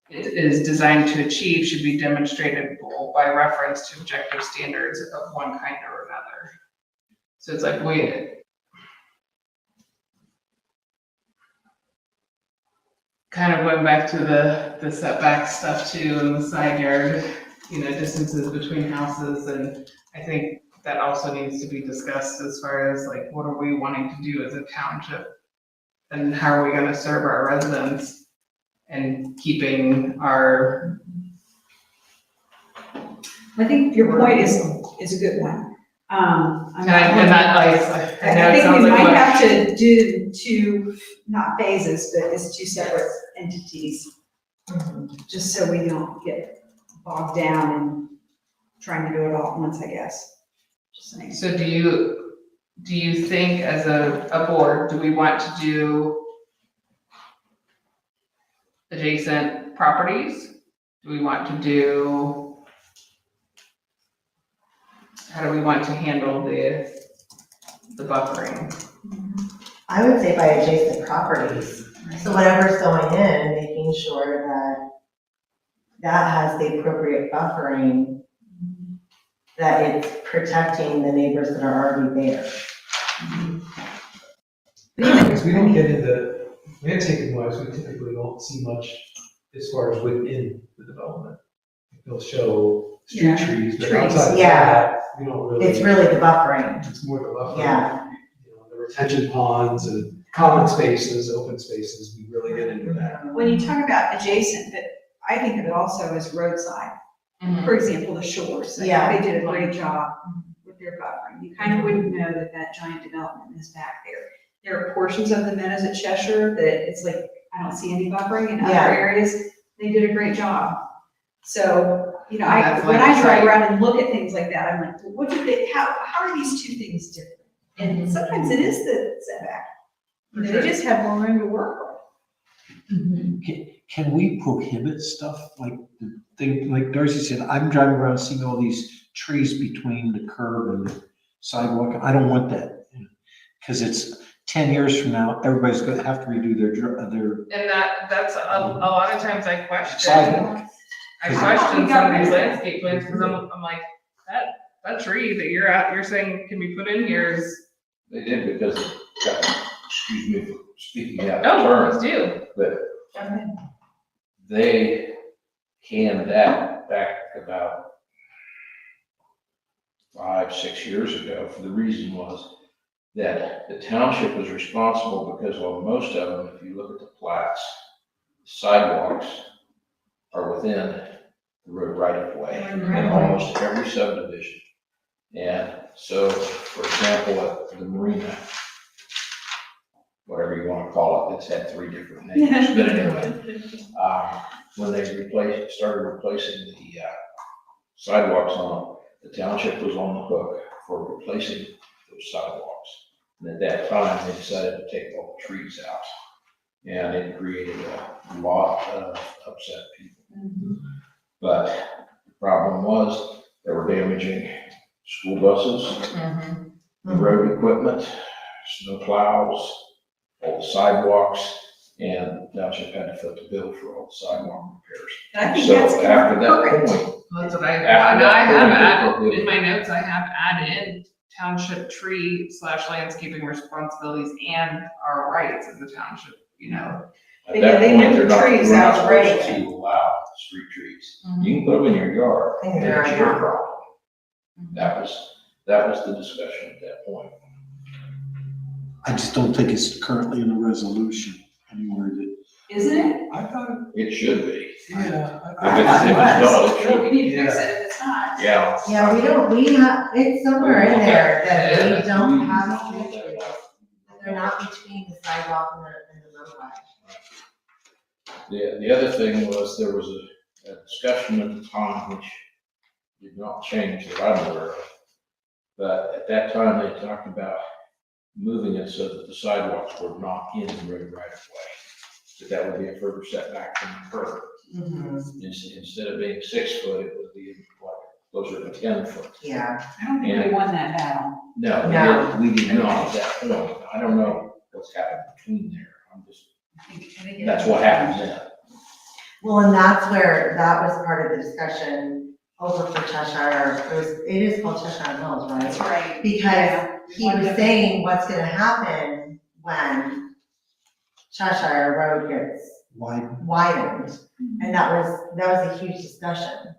it is designed to achieve should be demonstratable by reference to objective standards of one kind or another. So it's like, kind of going back to the setback stuff too, and the side yard, distances between houses, and I think that also needs to be discussed as far as like, what are we wanting to do as a township? And how are we gonna serve our residents and keeping our. I think your point is a good one. I think we might have to do two, not phases, but as two separate entities, just so we don't get bogged down in trying to do it all at once, I guess. Just saying. So do you think as a board, do we want to do adjacent properties? Do we want to do, how do we want to handle the buffering? I would say by adjacent properties. So whatever's going in, making sure that that has the appropriate buffering, that it's protecting the neighbors that are already there. Because we don't get into landscaping wise, we typically don't see much as far as within the development. They'll show street trees, but outside of that, we don't really. It's really the buffering. It's more the buffering. Yeah. The retention ponds and common spaces, open spaces, we really get into that. When you talk about adjacent, but I think of it also as roadside. For example, the shores. I think they did a great job with their buffering. You kind of wouldn't know that that giant development is back there. There are portions of the meadows at Cheshire that it's like, I don't see any buffering. In other areas, they did a great job. So, when I drive around and look at things like that, I'm like, what do they, how are these two things different? And sometimes it is the setback. They just have more room to work with. Can we prohibit stuff like the thing, like Darcy said, I'm driving around seeing all these trees between the curb and the sidewalk. I don't want that. Because it's 10 years from now, everybody's gonna have to redo their. And that's a lot of times I question. Sidewalk. I question some of these landscape plans because I'm like, that tree that you're saying can be put in here is. They did because, excuse me for speaking out of turn. Please do. But they canned that back about 5-6 years ago. For the reason was that the township was responsible because on most of them, if you look at the plats, sidewalks are within the road right of way in almost every subdivision. And so, for example, at the marina, whatever you want to call it, it's had 3 different names, but anyway, when they started replacing the sidewalks on it, the township was on the hook for replacing those sidewalks. And at that time, they decided to take all the trees out, and it created a lot of upset people. But the problem was they were damaging school buses, road equipment, snow plows, all the sidewalks, and the township had to foot the bill for all the sidewalk repairs. And I think So that's after that perfect. point, That's what I have added, in my notes, I have added in township tree/landscaping responsibilities and our rights as a township, at that they point, moved they're not, trees we're not out right supposed away. to allow street trees. You can put them in your yard, and it's your problem. That was the discussion at that point. I just don't think it's currently in the resolution anywhere that. Isn't it? I thought It should be. Yeah. If it's not, it should. We need to fix it if it's not. Yeah. Yeah, we have, it's somewhere in there that we don't have street trees. They're not between the sidewalk and the roadway. The other thing was, there was a discussion at the time, which did not change that I'm aware of. But at that time, they talked about moving it so that the sidewalks were not in the road right of way. That would be a further setback from the curb. Instead of being 6 foot, it would be like closer to 10 foot. Yeah. I don't think we won that battle. No, we did not at that point. I don't know what's happened between there. I'm just, I think that's what happens then. Well, and that's where, that was part of the discussion over for Cheshire, it is called Cheshire Mills, right? That's right. Because he was saying what's gonna happen when Cheshire Road gets widened. And that was a huge discussion.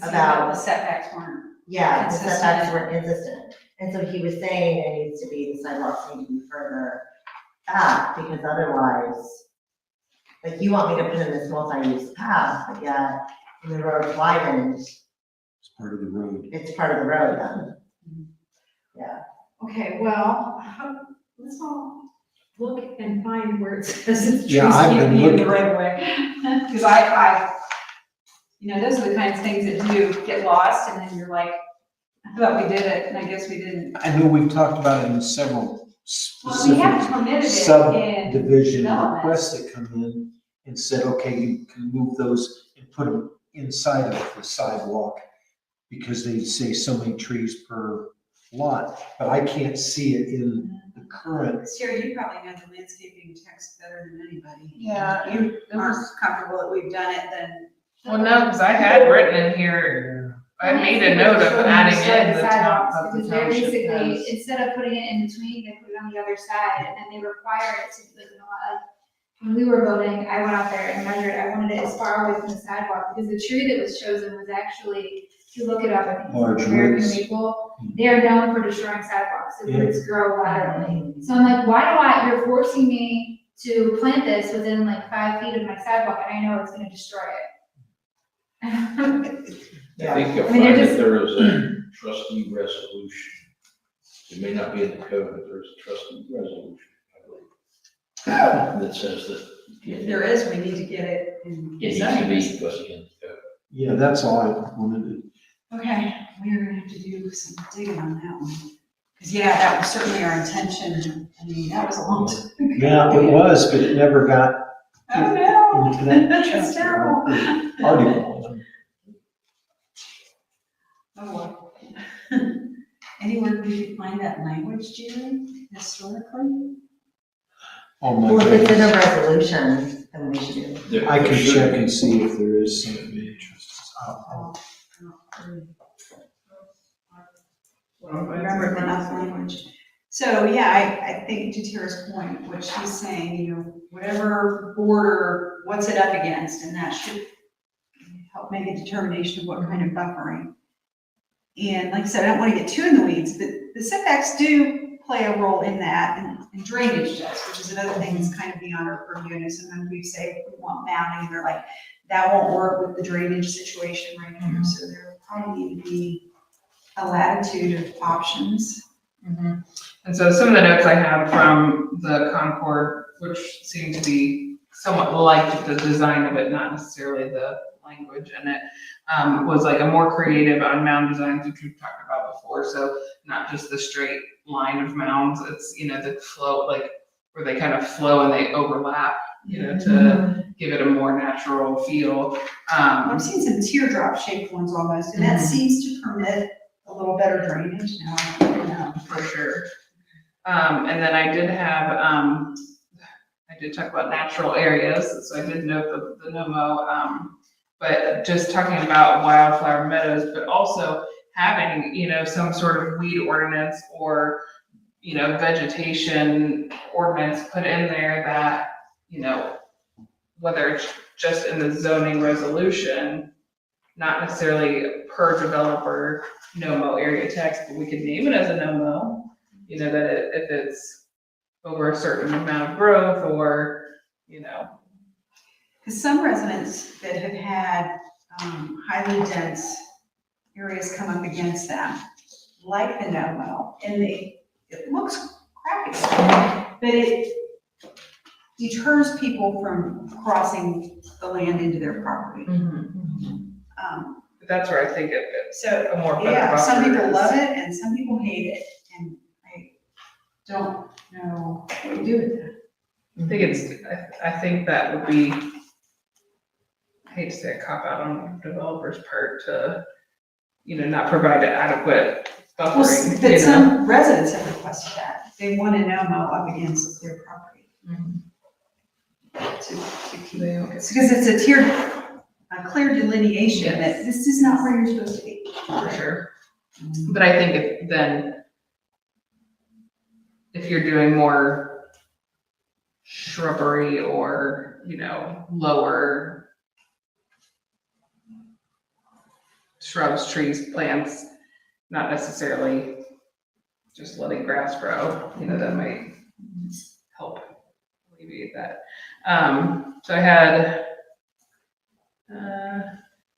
About the setbacks weren't. Yeah, the Consistent. setbacks weren't consistent. And so he was saying there needs to be, the sidewalks need to be further back, because otherwise, like, you want me to put in this multi-use path, but yet, when the road's widened, It's part of the road. it's part of the road then. Yeah. Okay, well, let's all look and find where it says it's trees Yeah, I've can't been be in the looking. right of way. Because those are the kinds of things that do get lost, and then you're like, I thought we did it, and I guess we didn't. I know we've talked about it in several Well, we have specific permitted it in subdivision development. requests that come in and said, okay, you can move those and put them inside of the sidewalk because they say so many trees per lot, but I can't see it in the current. Sarah, you probably know the landscaping text better than anybody. Yeah, If you aren't comfortable that we've done it, then. Well, no, because I had written in here, I made a note of adding in the top of the Because they're township basically, has. instead of putting it in between, they put it on the other side, and then they require it to, like, when we were voting, I went out there and measured, I wanted it as far away from the sidewalk, because the tree that was chosen was actually, if you look it up, I think it's Large American roots. maple. They are known for destroying sidewalks, the Yeah. roots grow laterally. So I'm like, you're forcing me to plant this within like 5 feet of my sidewalk, and I know it's gonna destroy it. I think you'll I mean, they're find that just- there is a trustee resolution. It may not be in the code, but there's a trustee resolution, I believe, that says that. If there is, we need to get it in. It needs to be put in the code. Yeah, that's all I wanted to. Okay, we are gonna have to do some digging on that one. Because, yeah, that was certainly our intention. I mean, that was a long time ago. Yeah, it was, but it never got Oh, no. into that That's chapter terrible. or article. Oh, well. Anywhere we could find that language, Jerry, historically? Oh, my Well, if it's in goodness. a resolution, then we should do it. There- I can there should check be. and see if there is something of interest. Remember enough language. So, yeah, I think to Tara's point, what she's saying, whatever border, what's it up against, and that should help make a determination of what kind of buffering. And like I said, I don't want to get too in the weeds, but the setbacks do play a role in that, and drainage does, which is another thing that's kind of beyond our purview. And sometimes we say we want mounting, and they're like, that won't work with the drainage situation right here. So there probably need to be a latitude of options. Mhm. And so some of the notes I have from the Concord, which seem to be somewhat like the design of it, not necessarily the language in it, was like a more creative on mound designs, which we've talked about before. So not just the straight line of mounds, it's, the flow, like where they kind of flow and they overlap, to give it a more natural feel. I've seen some teardrop shaped ones almost, and that seems to permit a little better drainage now. For sure. And then I did have, I did talk about natural areas, so I did note the NOMO, but just talking about wildflower meadows, but also having, some sort of weed ordinance or, vegetation ordinance put in there that, whether it's just in the zoning resolution, not necessarily per developer NOMO area text, but we could name it as a NOMO, that if it's over a certain amount of growth or, Because some residents that have had highly dense areas come up against them, like the no-mo, and it looks crappy, but it deters people from crossing the land into their property. That's where I think So, a more better yeah, some buffer people is. love it and some people hate it, and I don't know what to do with that. I think that would be, I hate to say a cop out on the developer's part to, not provide adequate Well, buffering, but some residents have requested that. They want to no-mo up against their property. To keep, because it's a clear delineation that this is not where you're supposed to be. For sure. But I think if you're doing more shrubbery or, lower shrubs, trees, plants, not necessarily just letting grass grow, that might help alleviate that. So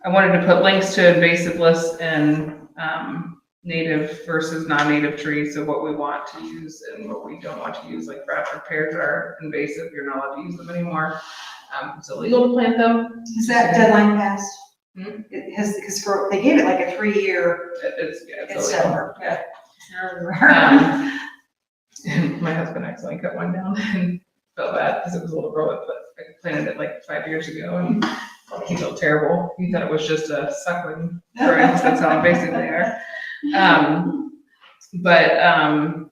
I wanted to put links to invasive lists and native versus non-native trees, so what we want to use and what we don't want to use, like Bradford pears are invasive, you're not allowed to use them anymore. It's illegal to plant them. Is that deadline passed? Hmm? It has, because they gave it like a 3-year. It's It's illegal. over. Yeah. My husband accidentally cut one down and felt bad because it was a little growth, but I planted it like 5 years ago and he felt terrible. He thought it was just a suckling grass. That's how invasive they are.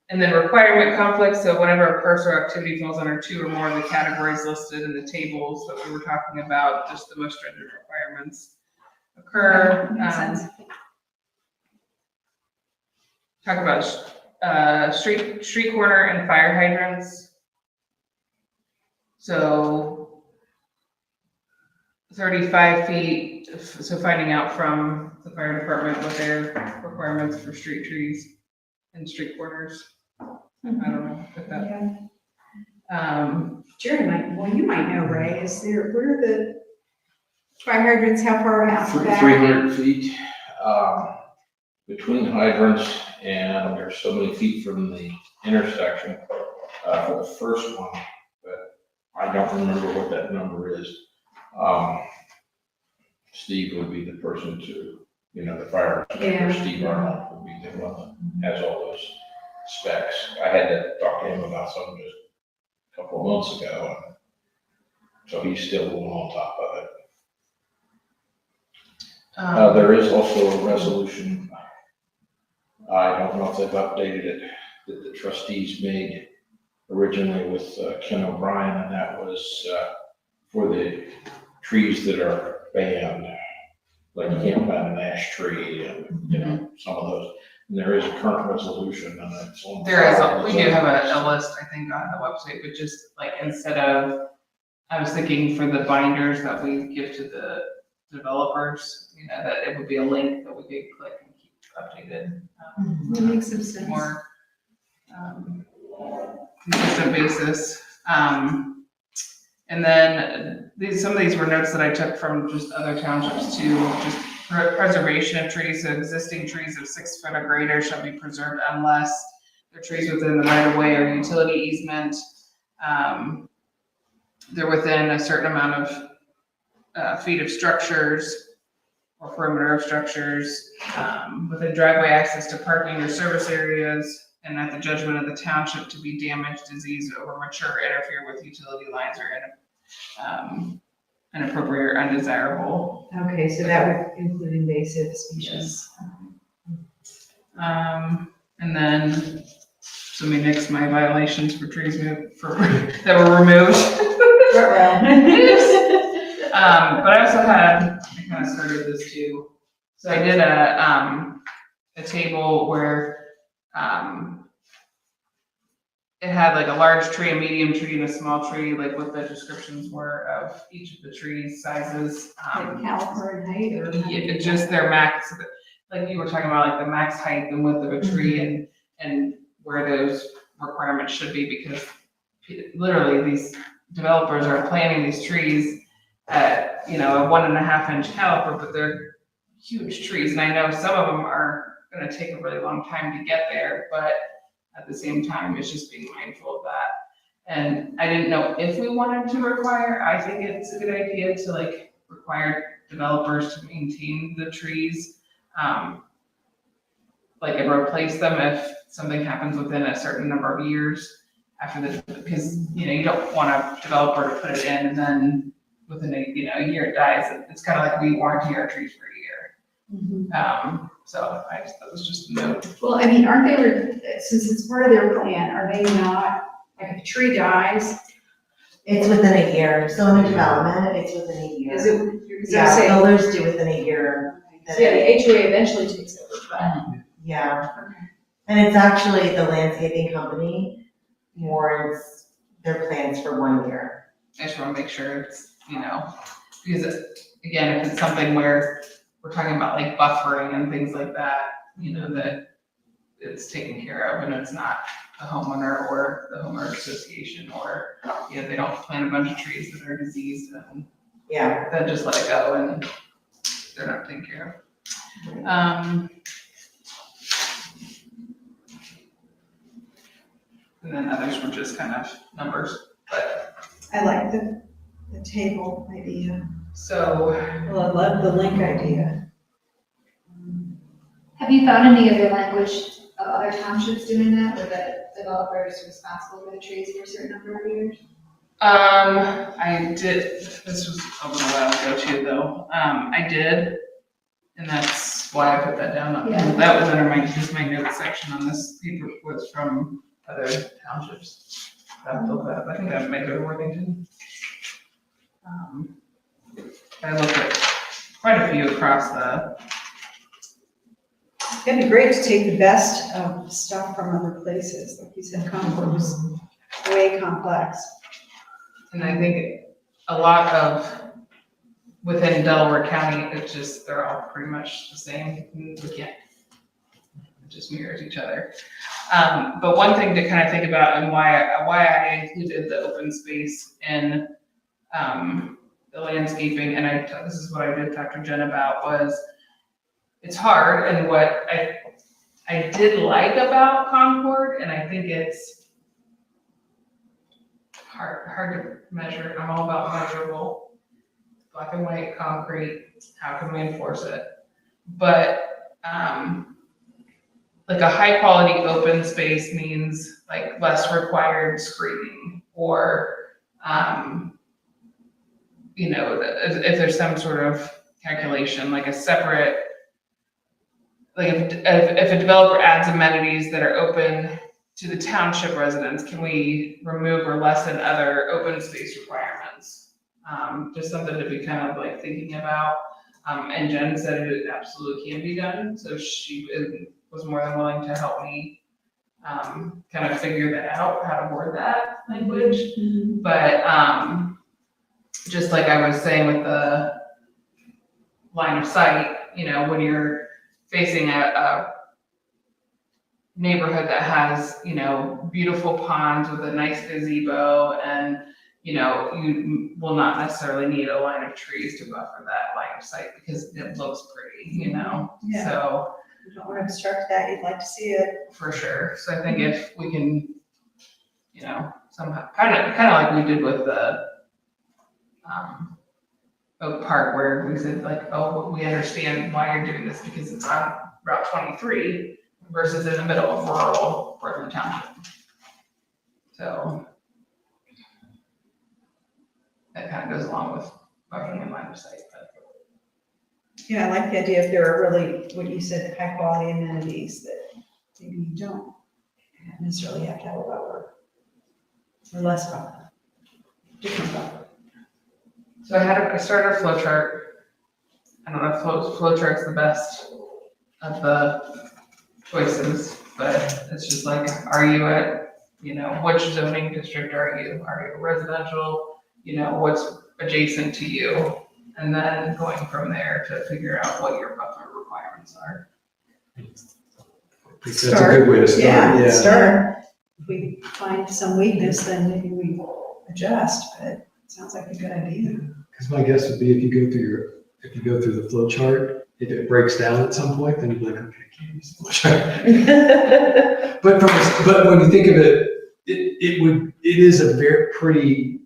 And then requirement conflicts. So whenever a person or activity falls under 2 or more of the categories listed in the tables that we were talking about, just the most stringent requirements occur. Makes sense. Talk about street corner and fire hydrants. So 35 feet, so finding out from the fire department what their requirements for street trees and street corners. I don't know if that. Jerry you might know, Ray, where are the fire hydrants, how far out back? 300 feet, between hydrants, and there's so many feet from the intersection, for the first one, but I don't remember what that number is. Steve would be the person to, the fire inspector, Steve Arnold would be the one that has all those specs. I had to talk to him about something just a couple of months ago, and so he's still going on top of it. There is also a resolution, I don't know if they've updated it, that the trustees made originally with Ken O'Brien, and that was for the trees that are banned. Like you can't plant an ash tree and, some of those. And there is a current resolution and it's on. We do have a list, I think, on the website, but just like instead of, I was thinking for the binders that we give to the developers, that it would be a link that we could click and keep updated. That makes some sense. More consistent basis. And then some of these were notes that I took from just other townships too, just preservation of trees. So existing trees of 6 foot or greater shall be preserved unless they're trees within the right of way or utility easement. They're within a certain amount of feet of structures or perimeter of structures, within driveway access to parking or service areas, and at the judgment of the township to be damaged, diseased, over mature, interfere with utility lines or inappropriate or undesirable. Okay, so that would include invasive species. And then, so let me nix my violations for trees that were removed. But I also I kind of started this too. So I did a table where, it had like a large tree, a medium tree, and a small tree, like what the descriptions were of each of the trees sizes. Like caliper and height or? Yeah, just their max, like you were talking about, like the max height and width of a tree and where those requirements should be, because literally these developers are planting these trees at, you know, a 1.5-inch caliper, but they're huge trees. And I know some of them are gonna take a really long time to get there, but at the same time, it's just being mindful of that. And I didn't know if we wanted to require, I think it's a good idea to like require developers to maintain the trees. Like and replace them if something happens within a certain number of years after the, because, you know, you don't want a developer to put it in and then within a year it dies. It's kind of like we warranty our trees for a year. So I just, that was just a note. Well, I mean, aren't they, since it's part of their plan, are they not, like if a tree dies, It's within a year, so in the development, it's within a year. is it, because I Yeah, say, builders do within a year. so yeah, the HOA eventually takes over, but. Yeah, and it's actually the landscaping company warrants their plans for 1 year. I just want to make sure it's, you know, because again, if it's something where we're talking about like buffering and things like that, you know, that it's taken care of and it's not the homeowner or the homeowner association or, you know, they don't plant a bunch of trees that are diseased and Yeah. then just let it go and they're not taken care of. And then others were just kind of numbers, but I like the table idea. so. Well, I love the link idea. Have you found any other language of other townships doing that, where the developer is responsible for the trees for a certain number of years? I did, this was a little while ago too, though. I did, and that's why I put that down. Yeah. That was under my notes section on this paper was from other townships. That built that up. I think that might go to Worthington. I looked at quite a few across the. It'd be great to take the best stuff from other places, like you said, Concord was way complex. And I think a lot of, within Delaware County, it's just, they're all pretty much the same. We can't, it just mirrors each other. But one thing to kind of think about and why I included the open space in the landscaping, and this is what I did talk to Jen about, was it's hard, and what I did like about Concord, and I think it's hard to measure. I'm all about measurable, black and white, concrete. How can we enforce it? But like a high quality open space means like less required screening, or you know, if there's some sort of calculation, like a separate, like if a developer adds amenities that are open to the township residents, can we remove or lessen other open space requirements? Just something to be kind of like thinking about. And Jen said it absolutely can be done, so she was more than willing to help me kind of figure that out, how to word that language. But just like I was saying with the line of sight, you know, when you're facing a neighborhood that has, you know, beautiful ponds with a nice gazebo, and, you know, you will not necessarily need a line of trees to buffer that line of sight because it looks pretty, you know? Yeah. So. You don't want to obstruct that, you'd like to see it. For sure. So I think if we can, you know, somehow, kind of like we did with the Oak Park, where we said like, oh, we understand why you're doing this because it's on Route 23 versus in the middle of rural Portland Township. So that kind of goes along with buffering and line of sight. But. Yeah, I like the idea if there are really, what you said, high quality amenities that maybe you don't necessarily have to have a buffer. Or less buffer. Different buffer. So I started a flow chart. I don't know if flow chart's the best of the choices, but it's just like, are you at, you know, which zoning district are you? Are you residential? You know, what's adjacent to you? And then going from there to figure out what your buffer requirements are. That's a good way to start. Yeah, start. If we find some weakness, then maybe we adjust, but it sounds like a good idea. Because my guess would be if you go through the flow chart, if it breaks down at some point, then you'd be like, okay, I can't use the flow chart. But when you think of it, it is a pretty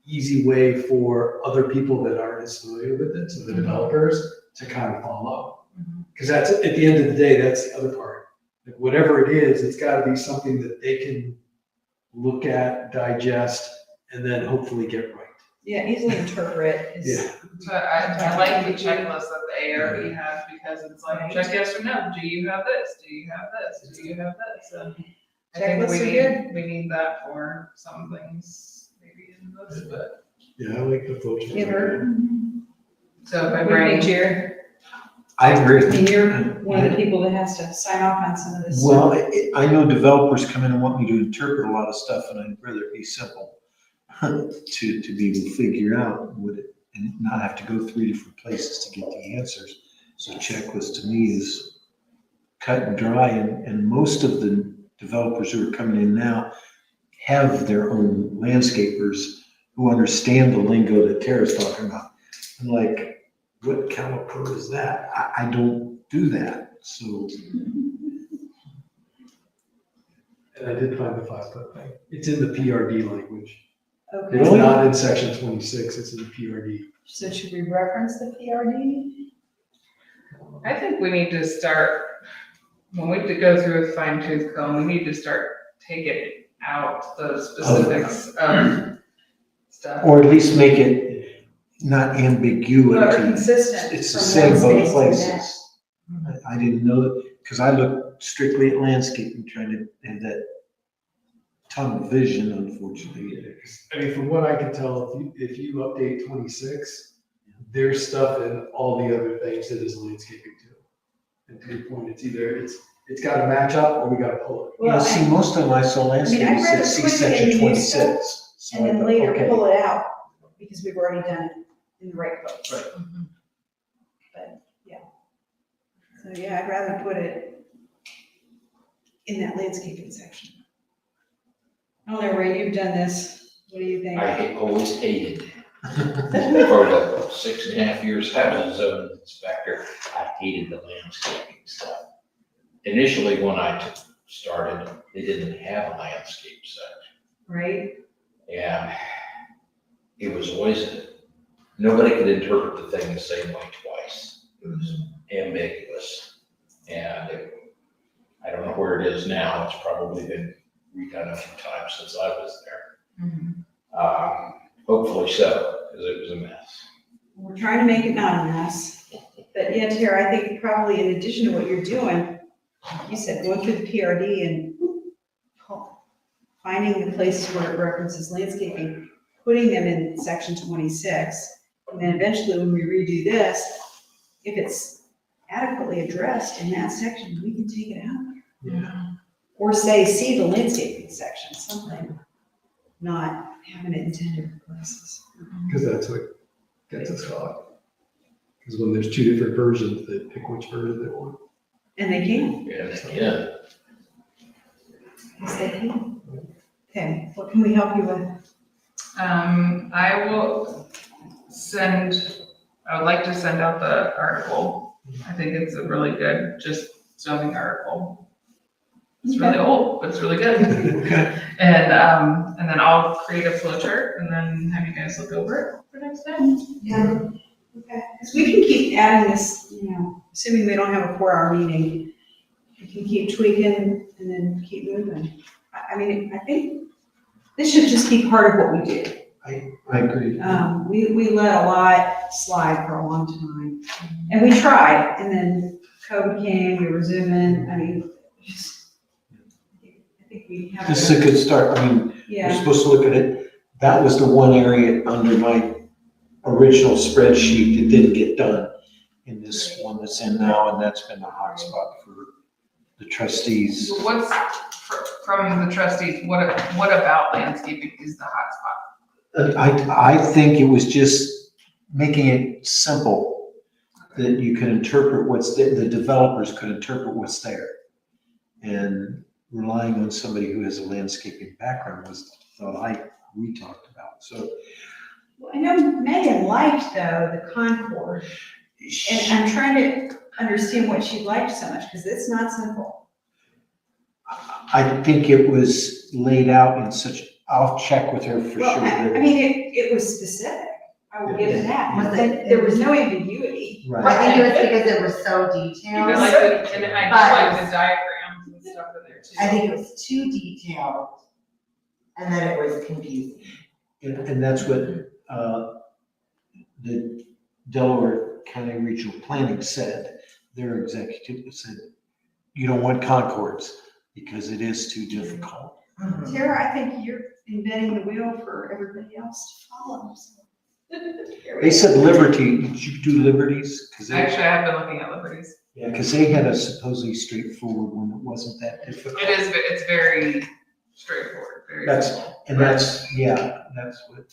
easy way for other people that aren't as familiar with it, so the developers, to kind of follow. Because that's, at the end of the day, that's the other part. Like whatever it is, it's gotta be something that they can look at, digest, and then hopefully get right. Yeah, easily interpret is. Yeah. So I like the checklist that the ARB has, because it's like, check yes or no, do you have this, do you have this, do you have this? And I think Checklists are we need that for some things, maybe in this, but. Yeah, I like the flow chart. You heard? So if I What do you think, bring, Jared? I agree. I mean, you're one of the people that has to sign off on some of this. Well, I know developers come in and want me to interpret a lot of stuff, and I'd rather it be simple to be able to figure out what it, and not have to go 3 different places to get the answers. So checklist to me is cut and dry, and most of the developers who are coming in now have their own landscapers who understand the lingo that Tara's talking about. I'm like, what caliper is that? I don't do that, so. And I did find the 5-foot thing. It's in the PRD language. Okay, It's not in section 26, it's in the PRD. so should we reference the PRD? I think we need to start, when we go through a fine tooth comb, we need to start taking out the specifics of stuff. Or at least make it not ambiguous. Or consistent. It's the from same one both space to the places. next. I didn't know that, because I looked strictly at landscaping, trying to have that tunnel vision, unfortunately. I mean, from what I can tell, if you update 26, there's stuff in all the other things that is landscaping too. And to your point, it's gotta match up or we gotta pull it. You know, Well, see, most of them I saw I'd landscaping rather said see put it in section the 26. So And I then thought, later okay. pull it out, because we've already done it in the right place. Right. But, yeah. So, yeah, I'd rather put it in that landscaping section. I don't know, Ray, you've done this, what do you think? I always hated, for the 6.5 years I was a zone inspector, I hated the landscaping stuff. Initially, when I started, they didn't have a landscape section. Right? And it was always, nobody could interpret the thing the same way twice. It was ambiguous. And I don't know where it is now, it's probably been redone a few times since I was there. Hopefully so, because it was a mess. We're trying to make it not a mess. But yeah, Tara, I think probably in addition to what you're doing, like you said, going through the PRD and finding the places where it references landscaping, putting them in section 26, and then eventually when we redo this, if it's adequately addressed in that section, we can take it out. Yeah. Or say, see the landscaping section, something, not having it in 10 different places. Because that's what gets us caught. Because when there's 2 different versions, they pick which version they want. And they can, Yeah, yes, they can. Okay, what can we help you with? I would like to send out the article. I think it's a really good, just zoning article. It's really old, but it's really good. And then I'll create a flow chart and then have you guys look over it for next time. Yeah. Okay, because we can keep adding this, assuming we don't have a 4-hour meeting, we can keep tweaking and then keep moving. I mean, I think this should just be part of what we do. I agree. We let a lot slide for a long time, and we tried, and then COVID came, we were zooming, I mean, I think we have. This is a good start. I mean, we're Yeah, supposed to look at it. That was the one area under my original spreadsheet that didn't get done in this one that's in now, and that's been a hot spot for the trustees. What's, from the trustees, what about landscaping is the hot spot? I think it was just making it simple, that you can interpret what's there, the developers could interpret what's there. And relying on somebody who has a landscaping background was the thought we talked about. So Well, I know Megan liked though, the Concord, and I'm trying to understand what she liked so much, because it's not simple. I think it was laid out in such, I'll check with her for Well, sure. I mean, it was specific, I will give it that, Was but it- there was no ambiguity. Right. I think it was because it was so I detailed. like the, and I just like the diagrams and stuff in there too. I think it was too detailed, and then it was confusing. And that's what, the Delaware County Regional Planning said. Their executive said, you don't want Concords because it is too difficult. Tara, I think you're inventing the wheel for everybody else to follow. So. They said Liberty, did you do Liberties? Cause they, Actually, I have been looking at Liberties. yeah, cause they had a supposedly straightforward one that wasn't that difficult. It is, it's very straightforward, very That's- simple. And that's, yeah, that's what.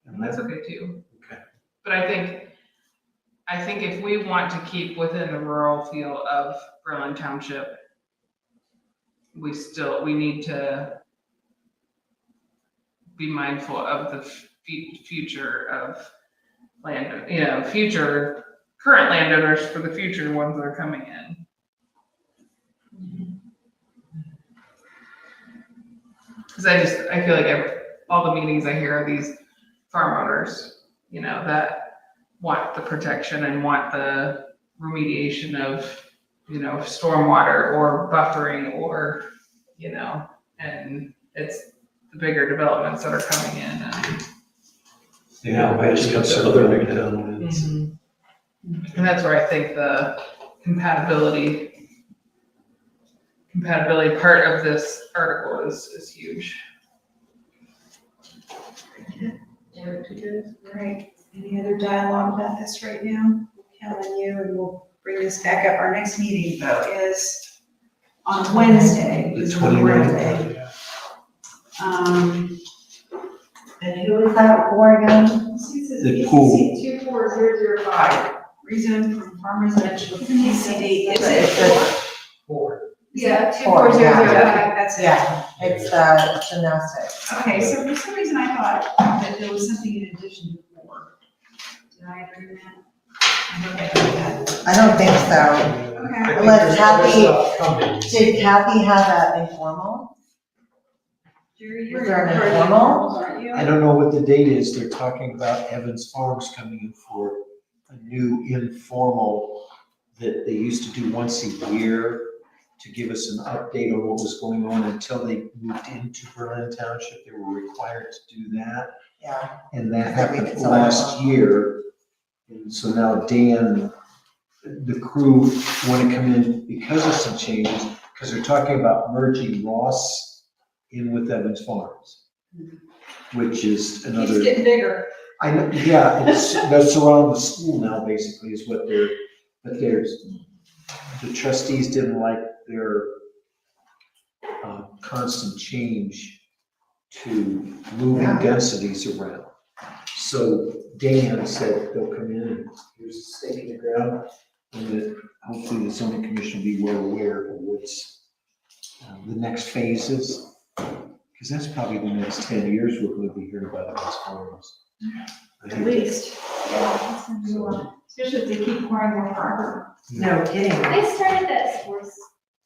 And that's okay too. Okay. But I think if we want to keep within the rural feel of Berlin Township, we need to be mindful of the future of land, future, current landowners for the future ones that are coming in. Cause I feel like all the meetings I hear are these farm owners, that want the protection and want the remediation of, stormwater or buffering or, and it's the bigger developments that are coming in and. Yeah, I just got some other big developments. And that's where I think the compatibility part of this article is huge. Right, any other dialogue about this right now? We'll count on you and we'll bring this back up. Our next meeting though is on Wednesday, The is Memorial Day. 29th. And who is that for again? The pool. 24005, rezone from farm residential to PCD. Is it four? Yeah, Four, 24005. yeah. That's it. Yeah, it's gymnastics. Okay, so for some reason I thought that there was something in addition to four. Did I agree with that? I hope I did that. I don't think so. Okay. Unless Kathy, did Kathy have an informal? Jerry, Was you're there an in charge of informal? rules, aren't you? I don't know what the date is. They're talking about Evans Farms coming in for a new informal that they used to do once a year to give us an update on what was going on until they moved into Berlin Township. They were required to do that. Yeah. And that I think happened it's last year. And so now Dan, the crew want to come in because of some changes, because they're talking about merging Ross in with Evans Farms, which is Keeps another. getting bigger. I know, yeah, that's around the school now, basically, is what but the trustees didn't like their constant change to moving Yeah. densities around. So Dan said they'll come in and here's a stake in the ground, and that hopefully the zoning commission will be well aware of what's the next phases. Because that's probably the next 10 years we're going to be hearing about Evans Farms. At least. Yeah, that's gonna be a lot. Especially if they keep pouring more fiber. No kidding. They started that sports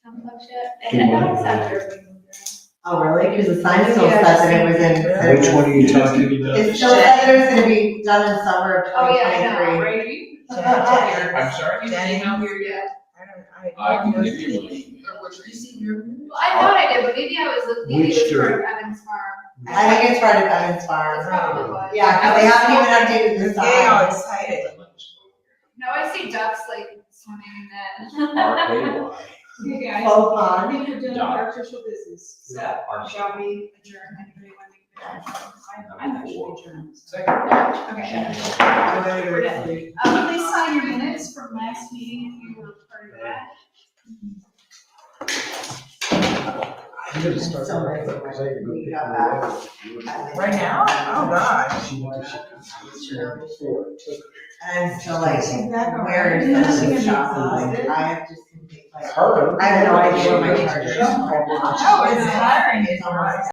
complex yet, and that was after we moved around. Oh, really? Because the sign still said that it was in. Which one are you talking about? It still said that it was gonna be done in summer of Oh, yeah, I know, 2023. Brady? I'm sorry? You didn't email here yet? I can give you one. Or which one? Well, I thought I did, but maybe I was looking, maybe it was part of Evans Farm. I think it's part of Evans It Farm. probably was. Yeah, because they haven't even updated the sign. excited. No, I see ducks like swimming in that. R-A-Y. Okay, guys. Flow pond. I think we're done with our official business. So Yeah. shall we adjourn? Anybody want to make a I'm actually adjourned. Second. Okay. We're done. Please sign your minutes from last meeting if you were part of that. I'm gonna start So right nice. because I can go We pick got her up. Right now? Oh, God. She went to before, I took her. And I'm still like, Back over. where is Yeah, the she's gonna be shop? exhausted. I have just complete, like, Her? I have no idea where my charger is. Oh, it's hiring, it's all right.